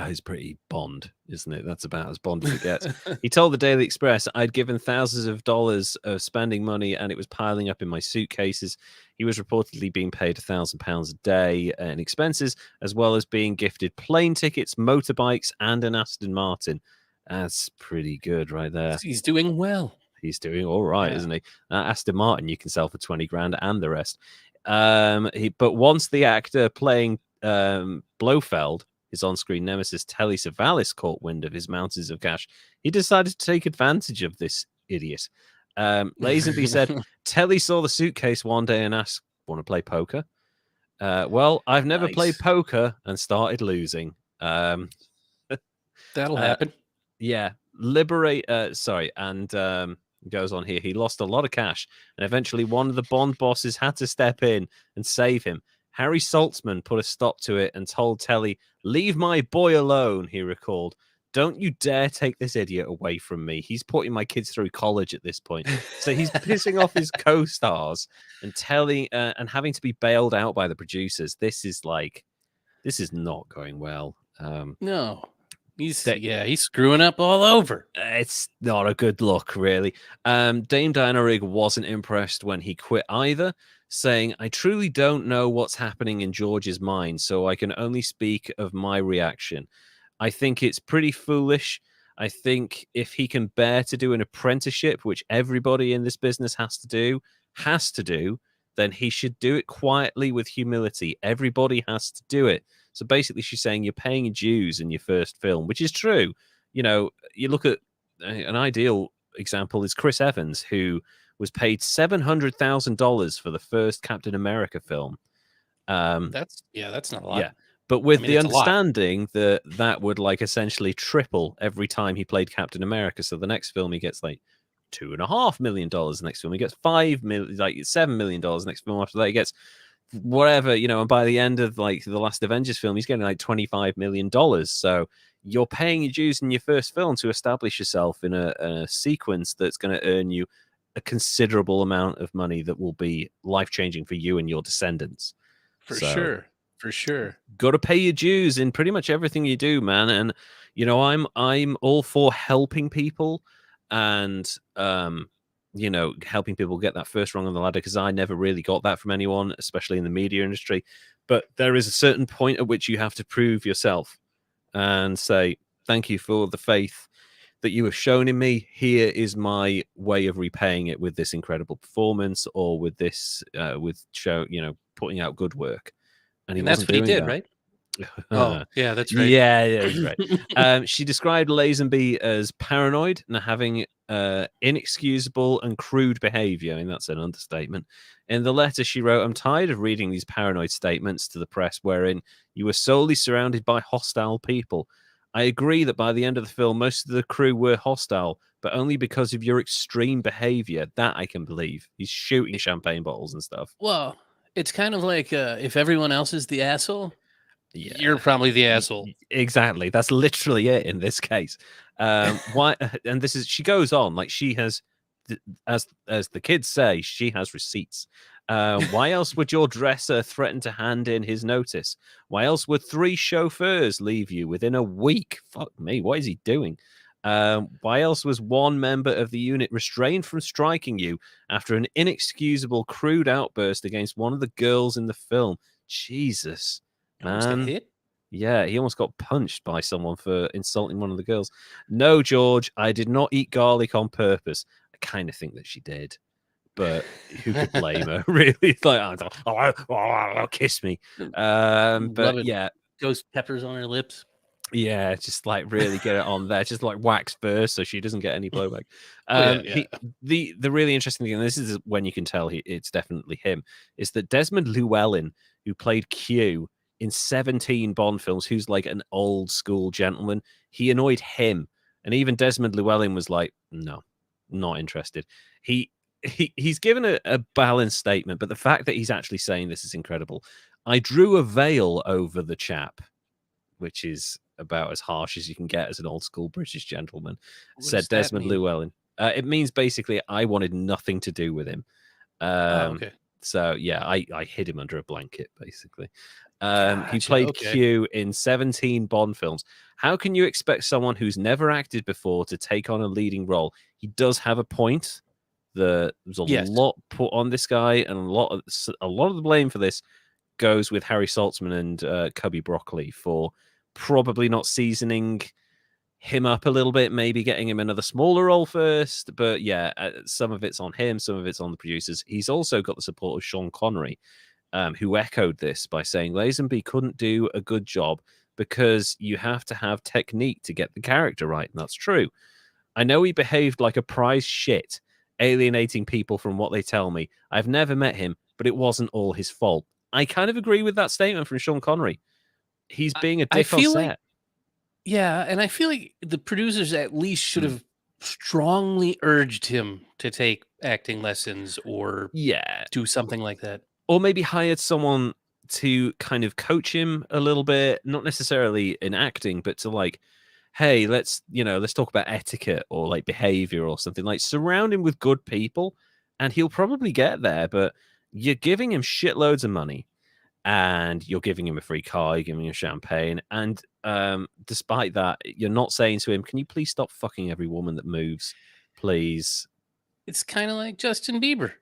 He's pretty Bond, isn't it? That's about as Bond as it gets. He told the Daily Express, I'd given thousands of dollars of spending money and it was piling up in my suitcases. He was reportedly being paid £1,000 a day in expenses, as well as being gifted plane tickets, motorbikes, and an Aston Martin. That's pretty good right there. He's doing well. He's doing all right, isn't he? Aston Martin you can sell for 20 grand and the rest. But once the actor playing Blofeld, his on-screen nemesis Telly Savalas, caught wind of his mountains of cash, he decided to take advantage of this idiot. Lazenby said, Telly saw the suitcase one day and asked, want to play poker? Well, I've never played poker and started losing. That'll happen. Yeah. And goes on here. He lost a lot of cash and eventually one of the Bond bosses had to step in and save him. Harry Saltzman put a stop to it and told Telly, leave my boy alone, he recalled. Don't you dare take this idiot away from me. He's putting my kids through college at this point. So he's pissing off his co-stars and telling and having to be bailed out by the producers. This is not going well. No. He's screwing up all over. It's not a good look, really. Dame Diana Rigg wasn't impressed when he quit either, saying, I truly don't know what's happening in George's mind, so I can only speak of my reaction. I think it's pretty foolish. I think if he can bear to do an apprenticeship, which everybody in this business has to do, then he should do it quietly with humility. Everybody has to do it. So basically, she's saying you're paying your dues in your first film, which is true. You know, you look at an ideal example is Chris Evans, who was paid $700,000 for the first Captain America film. That's not a lot. Yeah, but with the understanding that that would like essentially triple every time he played Captain America. So the next film he gets like $2.5 million. The next film he gets $7 million. Next film after that he gets whatever, you know. And by the end of like the last Avengers film, he's getting like $25 million. So you're paying your dues in your first film to establish yourself in a sequence that's going to earn you a considerable amount of money that will be life-changing for you and your descendants. For sure. Got to pay your dues in pretty much everything you do, man. And you know, I'm all for helping people and you know, helping people get that first rung on the ladder, because I never really got that from anyone, especially in the media industry. But there is a certain point at which you have to prove yourself and say, thank you for the faith that you have shown in me. Here is my way of repaying it with this incredible performance, or with this with show, you know, putting out good work. And that's what he did, right? Oh, yeah, that's right. Yeah, that's right. She described Lazenby as paranoid and having inexcusable and crude behavior. I mean, that's an understatement. In the letter she wrote, I'm tired of reading these paranoid statements to the press wherein you were solely surrounded by hostile people. I agree that by the end of the film, most of the crew were hostile, but only because of your extreme behavior. That I can believe. He's shooting champagne bottles and stuff. Well, it's kind of like if everyone else is the asshole, you're probably the asshole. Exactly. That's literally it in this case. Why? And this is, she goes on like she has, as the kids say, she has receipts. Why else would your dresser threaten to hand in his notice? Why else would 3 chauffeurs leave you within a week? Fuck me, what is he doing? Why else was 1 member of the unit restrained from striking you after an inexcusable, crude outburst against one of the girls in the film? Jesus, man. Almost got hit? Yeah, he almost got punched by someone for insulting one of the girls. No, George, I did not eat garlic on purpose. I kind of think that she did, but who could blame her? Really, it's like, oh, kiss me. But yeah, ghost peppers on her lips. Yeah, just like really get it on there, just like wax first, so she doesn't get any blowback. The really interesting thing, and this is when you can tell it's definitely him, is that Desmond Llewellyn, who played Q in 17 Bond films, who's like an old school gentleman, he annoyed him, and even Desmond Llewellyn was like, no, not interested. He's given a balanced statement, but the fact that he's actually saying this is incredible. I drew a veil over the chap, which is about as harsh as you can get as an old school British gentleman, said Desmond Llewellyn. It means basically I wanted nothing to do with him. Okay. So yeah, I hid him under a blanket, basically. He played Q in 17 Bond films. How can you expect someone who's never acted before to take on a leading role? He does have a point. There's a lot put on this guy, and a lot of the blame for this goes with Harry Saltzman and Cubby Broccoli for probably not seasoning him up a little bit, maybe getting him another smaller role first. But yeah, some of it's on him, some of it's on the producers. He's also got the support of Sean Connery, who echoed this by saying Lazenby couldn't do a good job because you have to have technique to get the character right. And that's true. I know he behaved like a prize shit, alienating people from what they tell me. I've never met him, but it wasn't all his fault. I kind of agree with that statement from Sean Connery. He's being a dick on set. And I feel like the producers at least should have strongly urged him to take acting lessons or do something like that. Or maybe hired someone to kind of coach him a little bit, not necessarily in acting, but to like, hey, let's talk about etiquette or like behavior or something. Like surround him with good people and he'll probably get there. But you're giving him shitloads of money and you're giving him a free car, you're giving him champagne. And despite that, you're not saying to him, can you please stop fucking every woman that moves, please? It's kind of like Justin Bieber.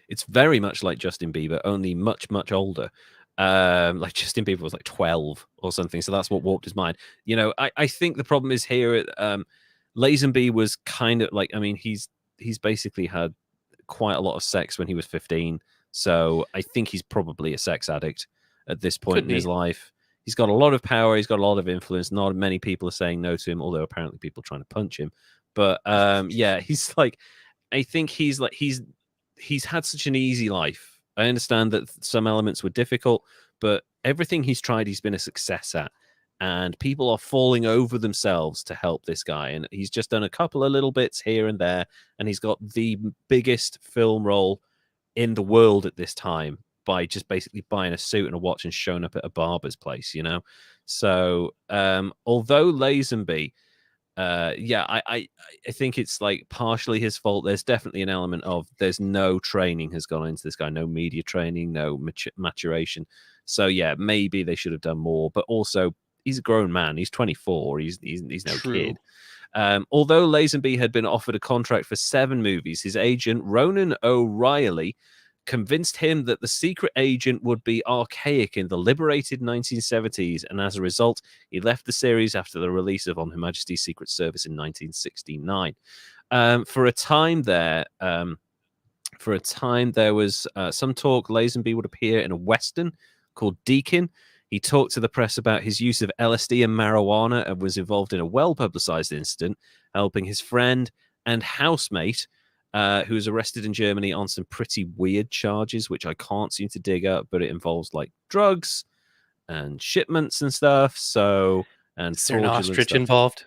It's very much like Justin Bieber, only much, much older. Like Justin Bieber was like 12 or something. So that's what warped his mind. You know, I think the problem is here. Lazenby was kind of like, I mean, he's basically had quite a lot of sex when he was 15. So I think he's probably a sex addict at this point in his life. He's got a lot of power. He's got a lot of influence. Not many people are saying no to him, although apparently people are trying to punch him. But yeah, he's like, I think he's had such an easy life. I understand that some elements were difficult, but everything he's tried, he's been a success at. And people are falling over themselves to help this guy. And he's just done a couple of little bits here and there. And he's got the biggest film role in the world at this time by just basically buying a suit and a watch and showing up at a barber's place, you know? So although Lazenby, I think it's like partially his fault. There's definitely an element of there's no training has gone into this guy, no media training, no maturation. So yeah, maybe they should have done more. But also, he's a grown man. He's 24. He's no kid. Although Lazenby had been offered a contract for 7 movies, his agent Ronan O'Reilly convinced him that the secret agent would be archaic in the liberated 1970s, and as a result, he left the series after the release of On Her Majesty's Secret Service in 1969. For a time, there was some talk Lazenby would appear in a western called Deacon. He talked to the press about his use of LSD and marijuana and was involved in a well-publicized incident, helping his friend and housemate, who was arrested in Germany on some pretty weird charges, which I can't seem to dig up, but it involves like drugs and shipments and stuff. So, and is there an ostrich involved?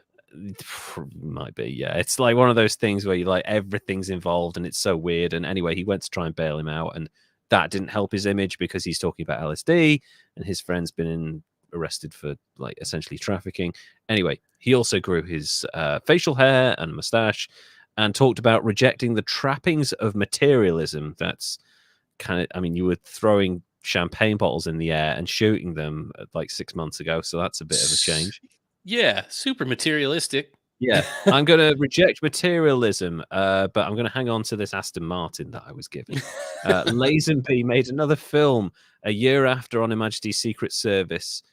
Might be, yeah. It's like one of those things where you like everything's involved and it's so weird. And anyway, he went to try and bail him out, and that didn't help his image because he's talking about LSD and his friend's been arrested for like essentially trafficking. Anyway, he also grew his facial hair and mustache and talked about rejecting the trappings of materialism. That's kind of, I mean, you were throwing champagne bottles in the air and shooting them like 6 months ago. So that's a bit of a change. Yeah, super materialistic. Yeah, I'm going to reject materialism, but I'm going to hang on to this Aston Martin that I was given. Lazenby made another film a year after On Her Majesty's Secret Service,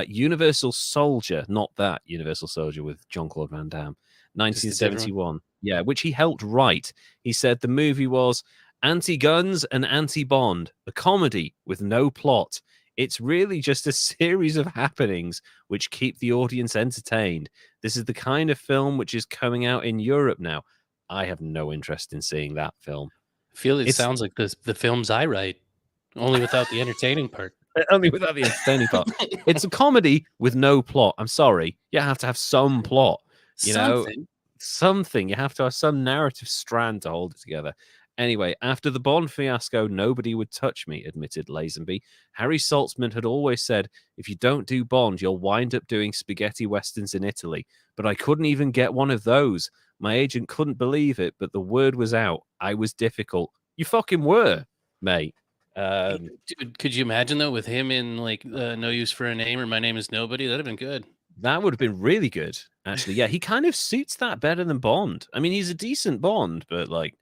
Universal Soldier, not that Universal Soldier with Jean-Claude Van Damme, 1971. Yeah, which he helped write. He said the movie was anti-guns and anti-Bond, a comedy with no plot. It's really just a series of happenings which keep the audience entertained. This is the kind of film which is coming out in Europe now. I have no interest in seeing that film. I feel it sounds like the films I write, only without the entertaining part. Only without the entertaining part. It's a comedy with no plot. I'm sorry. You have to have some plot. You know, something. You have to have some narrative strand to hold it together. Anyway, after the Bond fiasco, nobody would touch me, admitted Lazenby. Harry Saltzman had always said, if you don't do Bond, you'll wind up doing spaghetti westerns in Italy. But I couldn't even get one of those. My agent couldn't believe it, but the word was out. I was difficult. You fucking were, mate. Dude, could you imagine, though, with him in, like, No Use for a Name or My Name is Nobody? That'd have been good. That would have been really good, actually. Yeah, he kind of suits that better than Bond. I mean, he's a decent Bond, but, like,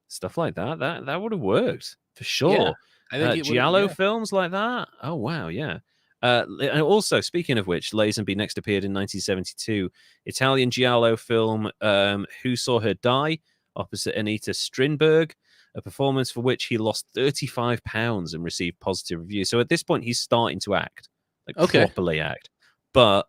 stuff like that would have worked for sure. Yeah, I think Giallo films like that. Oh wow, yeah. And also, speaking of which, Lazenby next appeared in 1972 Italian Giallo film Who Saw Her Die opposite Anita Strindberg, a performance for which he lost 35 pounds and received positive reviews. So at this point, he's starting to act, like properly act, but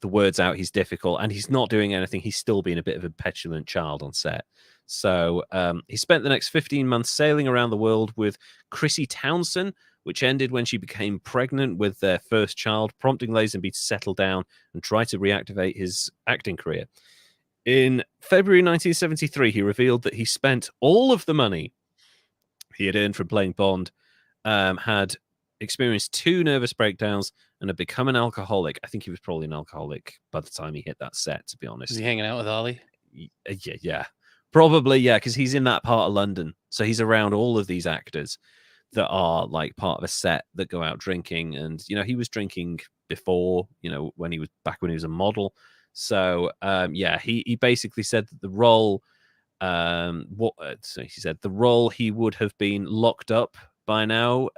the word's out. He's difficult, and he's not doing anything. He's still being a bit of a petulant child on set. So he spent the next 15 months sailing around the world with Chrissy Townsend, which ended when she became pregnant with their first child, prompting Lazenby to settle down and try to reactivate his acting career. In February 1973, he revealed that he spent all of the money he had earned from playing Bond, had experienced 2 nervous breakdowns, and had become an alcoholic. I think he was probably an alcoholic by the time he hit that set, to be honest. Is he hanging out with Ollie? Yeah. Probably, yeah, because he's in that part of London. So he's around all of these actors that are like part of a set that go out drinking. And, you know, he was drinking before, you know, when he was a model. So, yeah, he basically said that the role, he said the role he would have been locked up by now.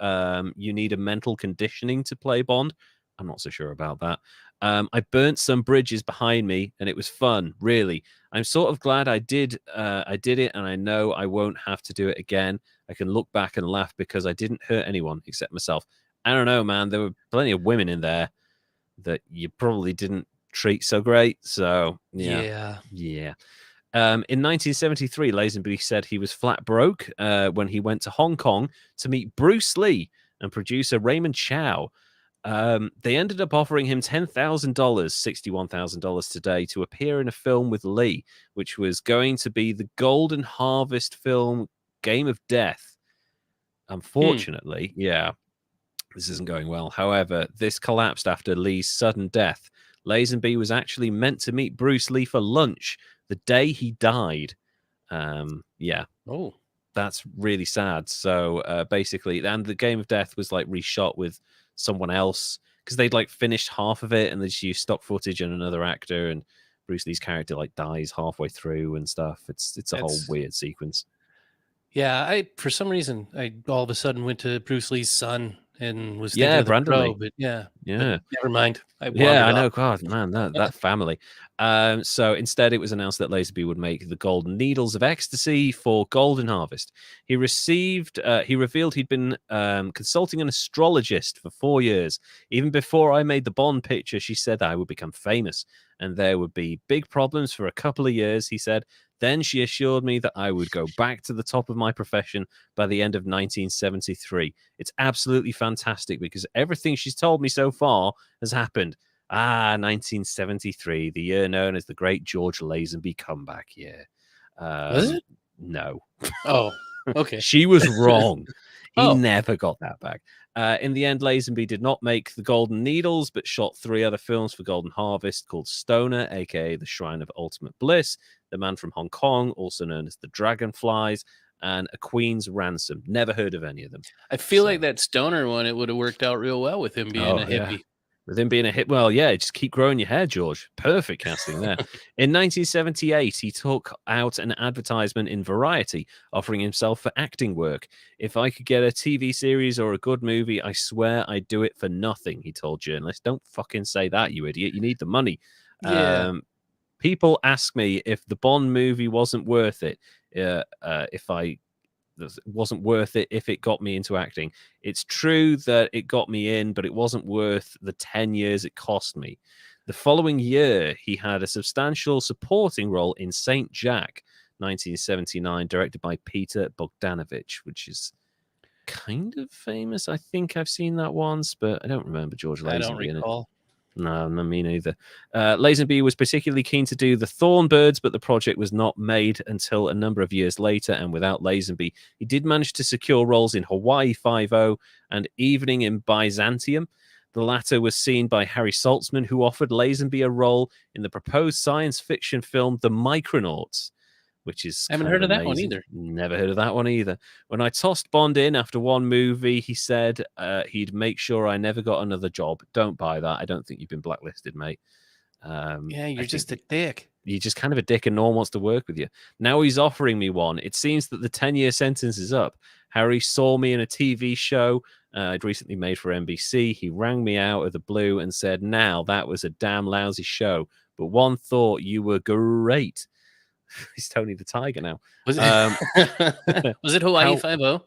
You need a mental conditioning to play Bond, I'm not so sure about that. I burnt some bridges behind me, and it was fun. Really, I'm sort of glad I did. I did it, and I know I won't have to do it again. I can look back and laugh because I didn't hurt anyone except myself. I don't know, man. There were plenty of women in there that you probably didn't treat so great. So yeah. In 1973, Lazenby said he was flat broke when he went to Hong Kong to meet Bruce Lee and producer Raymond Chow. They ended up offering him $10,000, $61,000 today, to appear in a film with Lee, which was going to be the Golden Harvest film Game of Death. Unfortunately, this isn't going well. However, this collapsed after Lee's sudden death. Lazenby was actually meant to meet Bruce Lee for lunch the day he died. Oh, that's really sad. So basically, and the Game of Death was like reshot with someone else because they'd like finished half of it and they just used stock footage and another actor, and Bruce Lee's character like dies halfway through and stuff. It's a whole weird sequence. Yeah, for some reason I all of a sudden went to Bruce Lee's son and was thinking of the Brandon Crow, Lee. but but never mind. I know. God, man, that family. So instead, it was announced that Lazenby would make the Golden Needles of Ecstasy for Golden Harvest. He revealed he'd been consulting an astrologist for 4 years. Even before I made the Bond picture, she said I would become famous and there would be big problems for a couple of years, he said. Then she assured me that I would go back to the top of my profession by the end of 1973. It's absolutely fantastic because everything she's told me so far has happened. 1973, the year known as the Great George Lazenby comeback year. Was it? No. Oh, okay. She was wrong. He never got that back. In the end, Lazenby did not make the Golden Needles, but shot 3 other films for Golden Harvest called Stoner, aka The Shrine of Ultimate Bliss, The Man from Hong Kong, also known as The Dragonflies, and A Queen's Ransom. Never heard of any of them. I feel like that Stoner one, it would have worked out real well with him being a hippie. Yeah. With him being a hit, well, yeah, just keep growing your hair, George. Perfect casting there. In 1978, he took out an advertisement in Variety offering himself for acting work. If I could get a TV series or a good movie, I swear I'd do it for nothing, he told journalists. Don't fucking say that, you idiot. You need the money. Yeah. People ask me if the Bond movie wasn't worth it, wasn't worth it if it got me into acting. It's true that it got me in, but it wasn't worth the 10 years it cost me. The following year, he had a substantial supporting role in Saint Jack, 1979, directed by Peter Bogdanovich, which is kind of famous. I think I've seen that once, but I don't remember George Lazenby. I don't recall. No, me neither. Lazenby was particularly keen to do The Thornbirds, but the project was not made until a number of years later, and without Lazenby, he did manage to secure roles in Hawaii Five-0 and Evening in Byzantium. The latter was seen by Harry Saltzman, who offered Lazenby a role in the proposed science fiction film The Micronauts, which is I haven't heard of that one either. Never heard of that one either. When I tossed Bond in after one movie, he said he'd make sure I never got another job. Don't buy that. I don't think you've been blacklisted, mate. Yeah, you're just a dick. You're just kind of a dick and no one wants to work with you. Now he's offering me one. It seems that the 10-year sentence is up. Harry saw me in a TV show I'd recently made for NBC. He rang me out of the blue and said, now, that was a damn lousy show, but one thought you were great. He's Tony the Tiger now. Was it, was it Hawaii Five-0?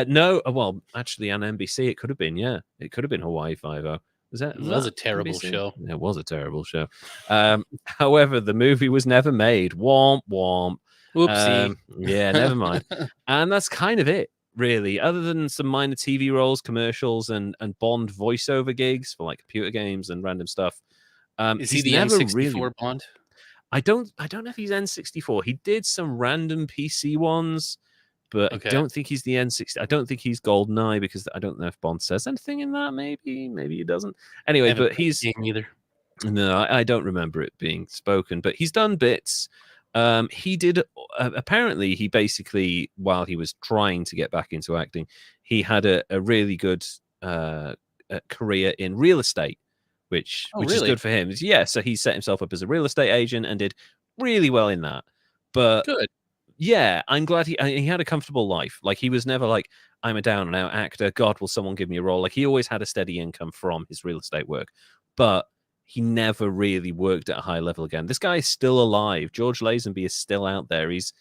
No. Well, actually, on NBC, it could have been. Yeah, it could have been Hawaii Five-0. It was a terrible show. It was a terrible show. However, the movie was never made. Womp womp. Oopsie. Yeah, never mind. And that's kind of it, really. Other than some minor TV roles, commercials, and Bond voiceover gigs for like computer games and random stuff. Is he the N64 Bond? I don't know if he's N64. He did some random PC ones, but I don't think he's the N60. I don't think he's GoldenEye because I don't know if Bond says anything in that. Maybe he doesn't. Anyway, but he's either. No, I don't remember it being spoken, but he's done bits. He did apparently he basically, while he was trying to get back into acting, he had a really good career in real estate. Which is good for him. Yeah, so he set himself up as a real estate agent and did really well in that. But good. Yeah, I'm glad he had a comfortable life. Like, he was never like, I'm a down and out actor. God, will someone give me a role? Like, he always had a steady income from his real estate work, but he never really worked at a high level again. This guy is still alive. George Lazenby is still out there. He's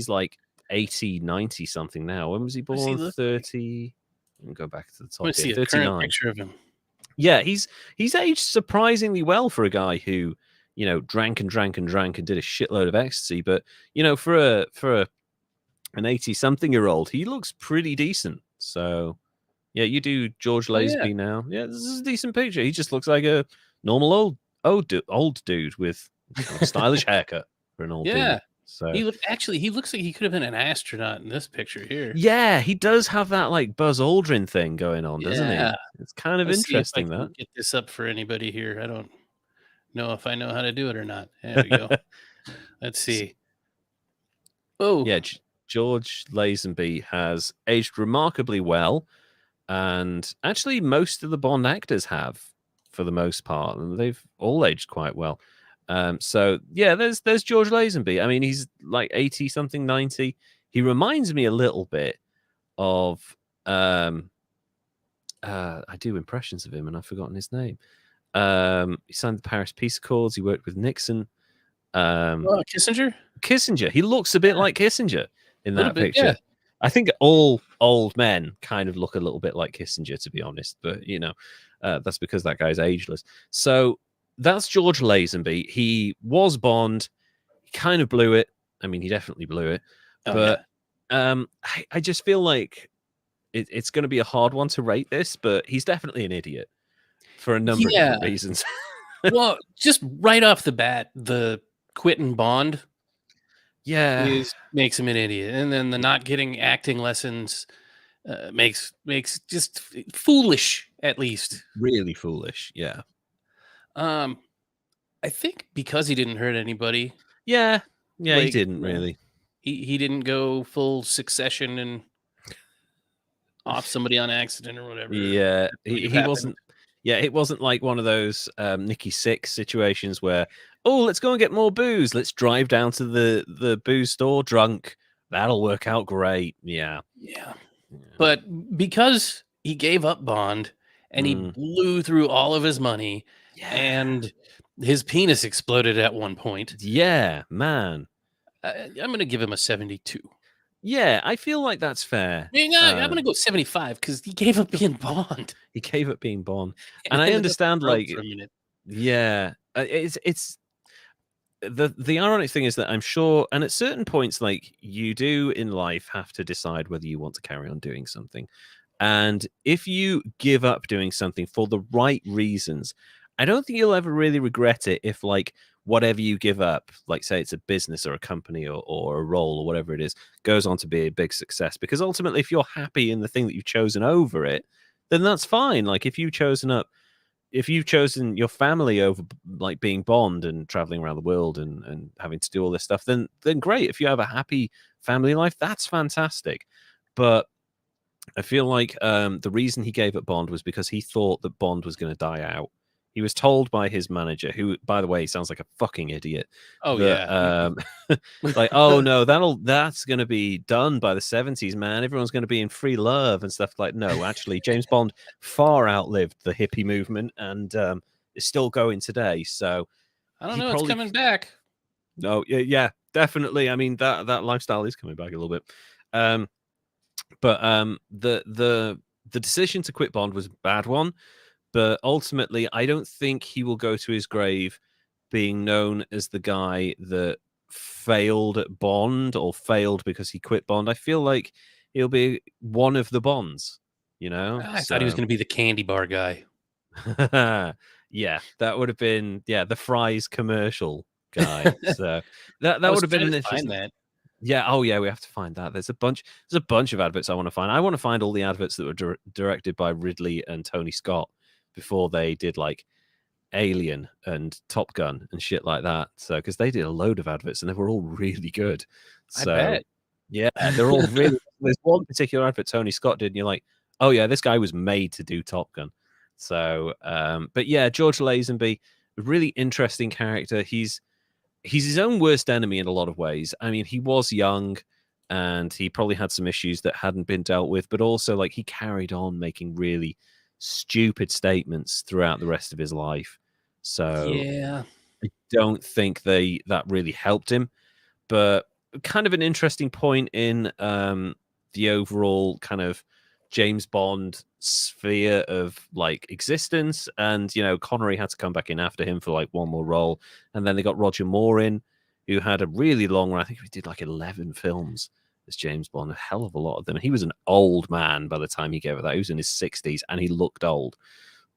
like 80, 90 something now. When was he born? 30. Let me go back to the top. Let's see a 39. current picture of him. Yeah, he's aged surprisingly well for a guy who, drank and drank and drank and did a shitload of ecstasy. But for an 80-something-year-old, he looks pretty decent. So yeah, you do George Lazenby now. Yeah, this is a decent picture. He just looks like a normal old dude with a stylish haircut for an old dude. So he looks like he could have been an astronaut in this picture here. Yeah, he does have that like Buzz Aldrin thing going on, doesn't he? It's kind of interesting. See if I can get this up for anybody here. I don't know if I know how to do it or not. There we go. Let's see. Oh, yeah, George Lazenby has aged remarkably well, and actually most of the Bond actors have, for the most part, and they've all aged quite well. So yeah, there's George Lazenby. I mean, he's like 80 something, 90. He reminds me a little bit of I do impressions of him and I've forgotten his name. He signed the Paris Peace Accords. He worked with Nixon. Kissinger. He looks a bit like Kissinger in that picture. Yeah. I think all old men kind of look a little bit like Kissinger, to be honest. But that's because that guy's ageless. So that's George Lazenby. He was Bond. He kind of blew it. I mean, he definitely blew it. I just feel like it's going to be a hard one to rate this, but he's definitely an idiot for a number of different reasons. Well, just right off the bat, the quitting Bond makes him an idiot. And then the not getting acting lessons makes just foolish, at least. Really foolish, yeah. I think because he didn't hurt anybody. Yeah, he didn't really. He didn't go full Succession and off somebody on accident or whatever. Yeah, he wasn't. Yeah, it wasn't like one of those Nikki Sixx situations where, let's go and get more booze. Let's drive down to the booze store drunk. That'll work out great. Yeah. But because he gave up Bond and he blew through all of his money and his penis exploded at one point. Yeah, man. I'm going to give him a 72. Yeah, I feel like that's fair. I'm going to go 75 because he gave up being Bond. He gave up being Bond. And I understand, like, yeah, it's the ironic thing is that I'm sure, and at certain points, like, you do in life have to decide whether you want to carry on doing something. And if you give up doing something for the right reasons, I don't think you'll ever really regret it if, like, whatever you give up, like say it's a business or a company or a role or whatever it is, goes on to be a big success. Because ultimately, if you're happy in the thing that you've chosen over it, then that's fine. Like if you've chosen your family over like being Bond and traveling around the world and having to do all this stuff, then great. If you have a happy family life, that's fantastic. But I feel like the reason he gave up Bond was because he thought that Bond was going to die out. He was told by his manager, who, by the way, sounds like a fucking idiot. Like, oh no, that's going to be done by the 70s, man. Everyone's going to be in free love and stuff. Like, no, actually, James Bond far outlived the hippie movement and is still going today. So I don't know, it's coming back. No, yeah, definitely. I mean, that lifestyle is coming back a little bit. But the decision to quit Bond was a bad one. But ultimately, I don't think he will go to his grave being known as the guy that failed at Bond or failed because he quit Bond. I feel like he'll be one of the Bonds, I thought he was going to be the candy bar guy. Yeah, that would have been, the fries commercial guy. So that would have been an interesting. That. Yeah. Oh, yeah. We have to find that. There's a bunch of adverts I want to find. I want to find all the adverts that were directed by Ridley and Tony Scott before they did like Alien and Top Gun and shit like that. So because they did a load of adverts and they were all really good. So I bet. Yeah, they're all really. There's one particular advert Tony Scott did, and you're like, oh yeah, this guy was made to do Top Gun. So, but yeah, George Lazenby, a really interesting character. He's he's his own worst enemy in a lot of ways. I mean, he was young and he probably had some issues that hadn't been dealt with, but also like he carried on making really stupid statements throughout the rest of his life. So yeah, I don't think that really helped him. But kind of an interesting point in the overall kind of James Bond sphere of like existence. And, you know, Connery had to come back in after him for like one more role. And then they got Roger Moore in, who had a really long run. I think he did like 11 films as James Bond, a hell of a lot of them. He was an old man by the time he gave it that. He was in his 60s and he looked old.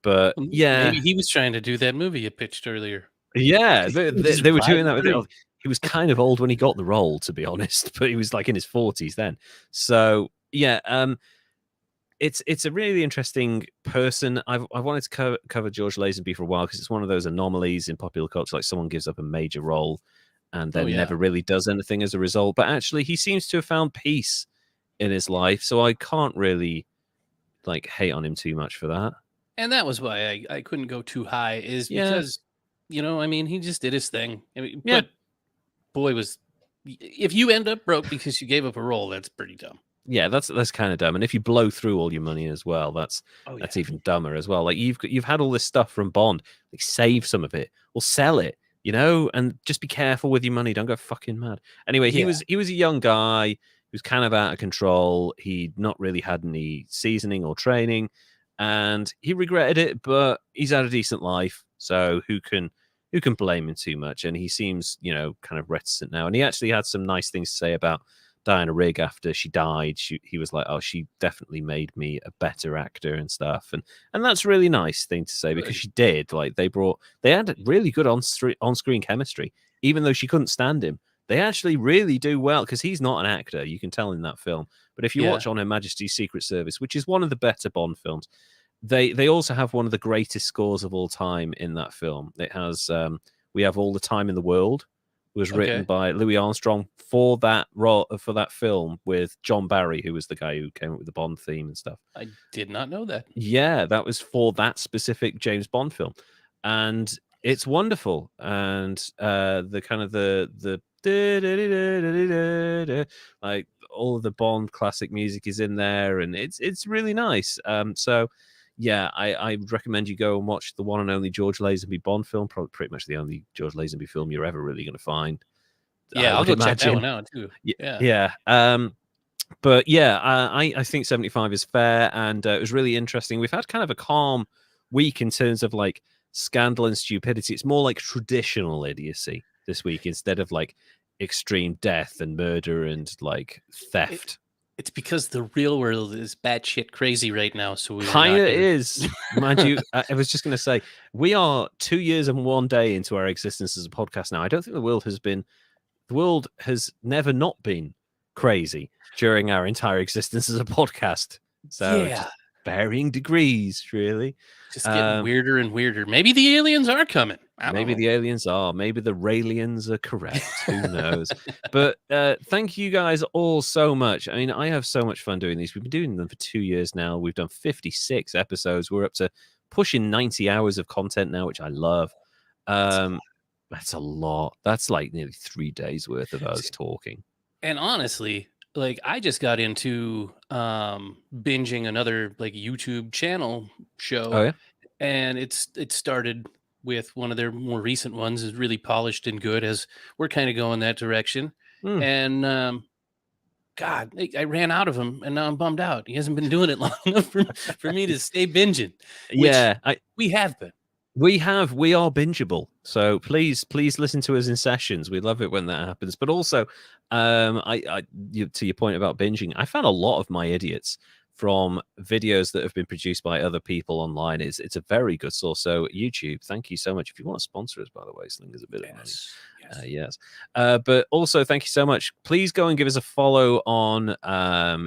But yeah. Maybe he was trying to do that movie you pitched earlier. Yeah, they were doing that with it. He was kind of old when he got the role, to be honest, but he was like in his 40s then. So yeah, it's a really interesting person. I wanted to cover George Lazenby for a while because it's one of those anomalies in popular culture, like someone gives up a major role and then never really does anything as a result. But actually, he seems to have found peace in his life, so I can't really like hate on him too much for that. And that was why I couldn't go too high, is because, you know, I mean, he just did his thing. I mean, but boy, if you end up broke because you gave up a role, that's pretty dumb. Yeah, that's kind of dumb. And if you blow through all your money as well, that's even dumber as well. Like you've had all this stuff from Bond, like save some of it or sell it, you know, and just be careful with your money. Don't go fucking mad. Anyway, he was a young guy who was kind of out of control. He'd not really had any seasoning or training, and he regretted it. But he's had a decent life, so who can blame him too much? And he seems, you know, kind of reticent now. And he actually had some nice things to say about Diana Rigg after she died. He was like, "Oh, she definitely made me a better actor and stuff," and that's a really nice thing to say because she did. Like they had really good on-screen chemistry, even though she couldn't stand him. They actually really do well because he's not an actor. You can tell in that film. But if you watch On Her Majesty's Secret Service, which is one of the better Bond films, they also have one of the greatest scores of all time in that film. It has We Have All the Time in the World, was written by Louis Armstrong for that role, for that film, with John Barry, who was the guy who came up with the Bond theme and stuff. I did not know that. Yeah, that was for that specific James Bond film, and it's wonderful. And the kind of the like all of the Bond classic music is in there, and it's really nice. So yeah, I would recommend you go and watch the one and only George Lazenby Bond film. Probably pretty much the only George Lazenby film you're ever really going to find. Yeah, I'll go check that one out too. Yeah. But yeah, I think 75 is fair, and it was really interesting. We've had kind of a calm week in terms of like scandal and stupidity. It's more like traditional idiocy this week instead of like extreme death and murder and like theft. It's because the real world is batshit crazy right now. So we is, mind you. I was just going to say, we are 2 years and 1 day into our existence as a podcast now. I don't think the world has never not been crazy during our entire existence as a podcast. So just varying degrees, really. Just getting weirder and weirder. Maybe the aliens are coming. Maybe the aliens are. Maybe the Raelians are correct. Who knows? But thank you guys all so much. I mean, I have so much fun doing these. We've been doing them for 2 years now. We've done 56 episodes. We're up to pushing 90 hours of content now, which I love. That's a lot. That's like nearly 3 days worth of us talking. And honestly, like I just got into binging another like YouTube channel show. Oh yeah. And it started with one of their more recent ones, is really polished and good, as we're kind of going that direction. And God, I ran out of him, and now I'm bummed out. He hasn't been doing it long enough for me to stay binging. We have been. We are bingeable. So please listen to us in sessions. We love it when that happens. But also, to your point about binging, I found a lot of my idiots from videos that have been produced by other people online. It's a very good source. So YouTube, thank you so much. If you want to sponsor us, by the way, sling us a bit of money. Yes. But also, thank you so much. Please go and give us a follow on,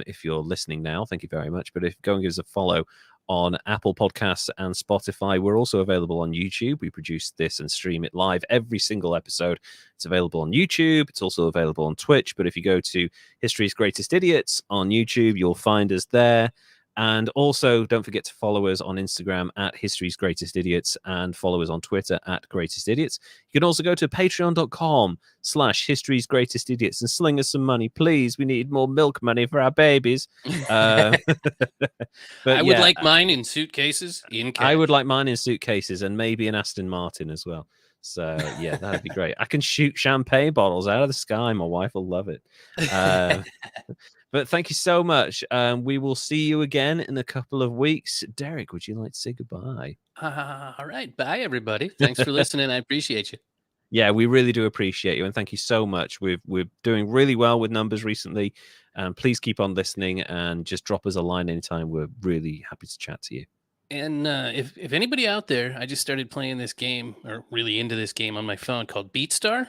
if you're listening now, thank you very much. But if go and give us a follow on Apple Podcasts and Spotify. We're also available on YouTube. We produce this and stream it live every single episode. It's available on YouTube. It's also available on Twitch. But if you go to History's Greatest Idiots on YouTube, you'll find us there. And also, don't forget to follow us on Instagram at History's Greatest Idiots and follow us on Twitter at Greatest Idiots. You can also go to patreon.com/History's Greatest Idiots and sling us some money, please. We need more milk money for our babies. But I would like mine in suitcases, in cash. I would like mine in suitcases and maybe an Aston Martin as well. So, yeah, that'd be great. I can shoot champagne bottles out of the sky. My wife will love it. But thank you so much. We will see you again in a couple of weeks. Derek, would you like to say goodbye? All right. Bye, everybody. Thanks for listening. I appreciate you. Yeah, we really do appreciate you. And thank you so much. We're doing really well with numbers recently. Please keep on listening and just drop us a line anytime. We're really happy to chat to you. And if anybody out there, I just started playing this game, or really into this game on my phone called BeatStar.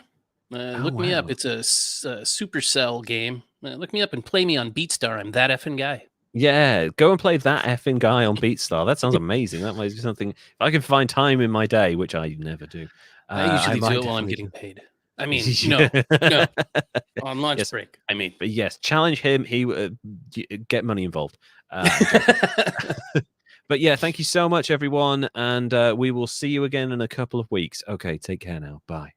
Look me up. It's a Supercell game. Look me up and play me on BeatStar. I'm that effing guy. Yeah, go and play that effing guy on BeatStar. That sounds amazing. That might be something. If I can find time in my day, which I never do. I usually do it while I'm getting paid. I mean, no, on lunch break. I mean, but yes, challenge him. He get money involved. But yeah, thank you so much, everyone, and we will see you again in a couple of weeks. Okay, take care now. Bye.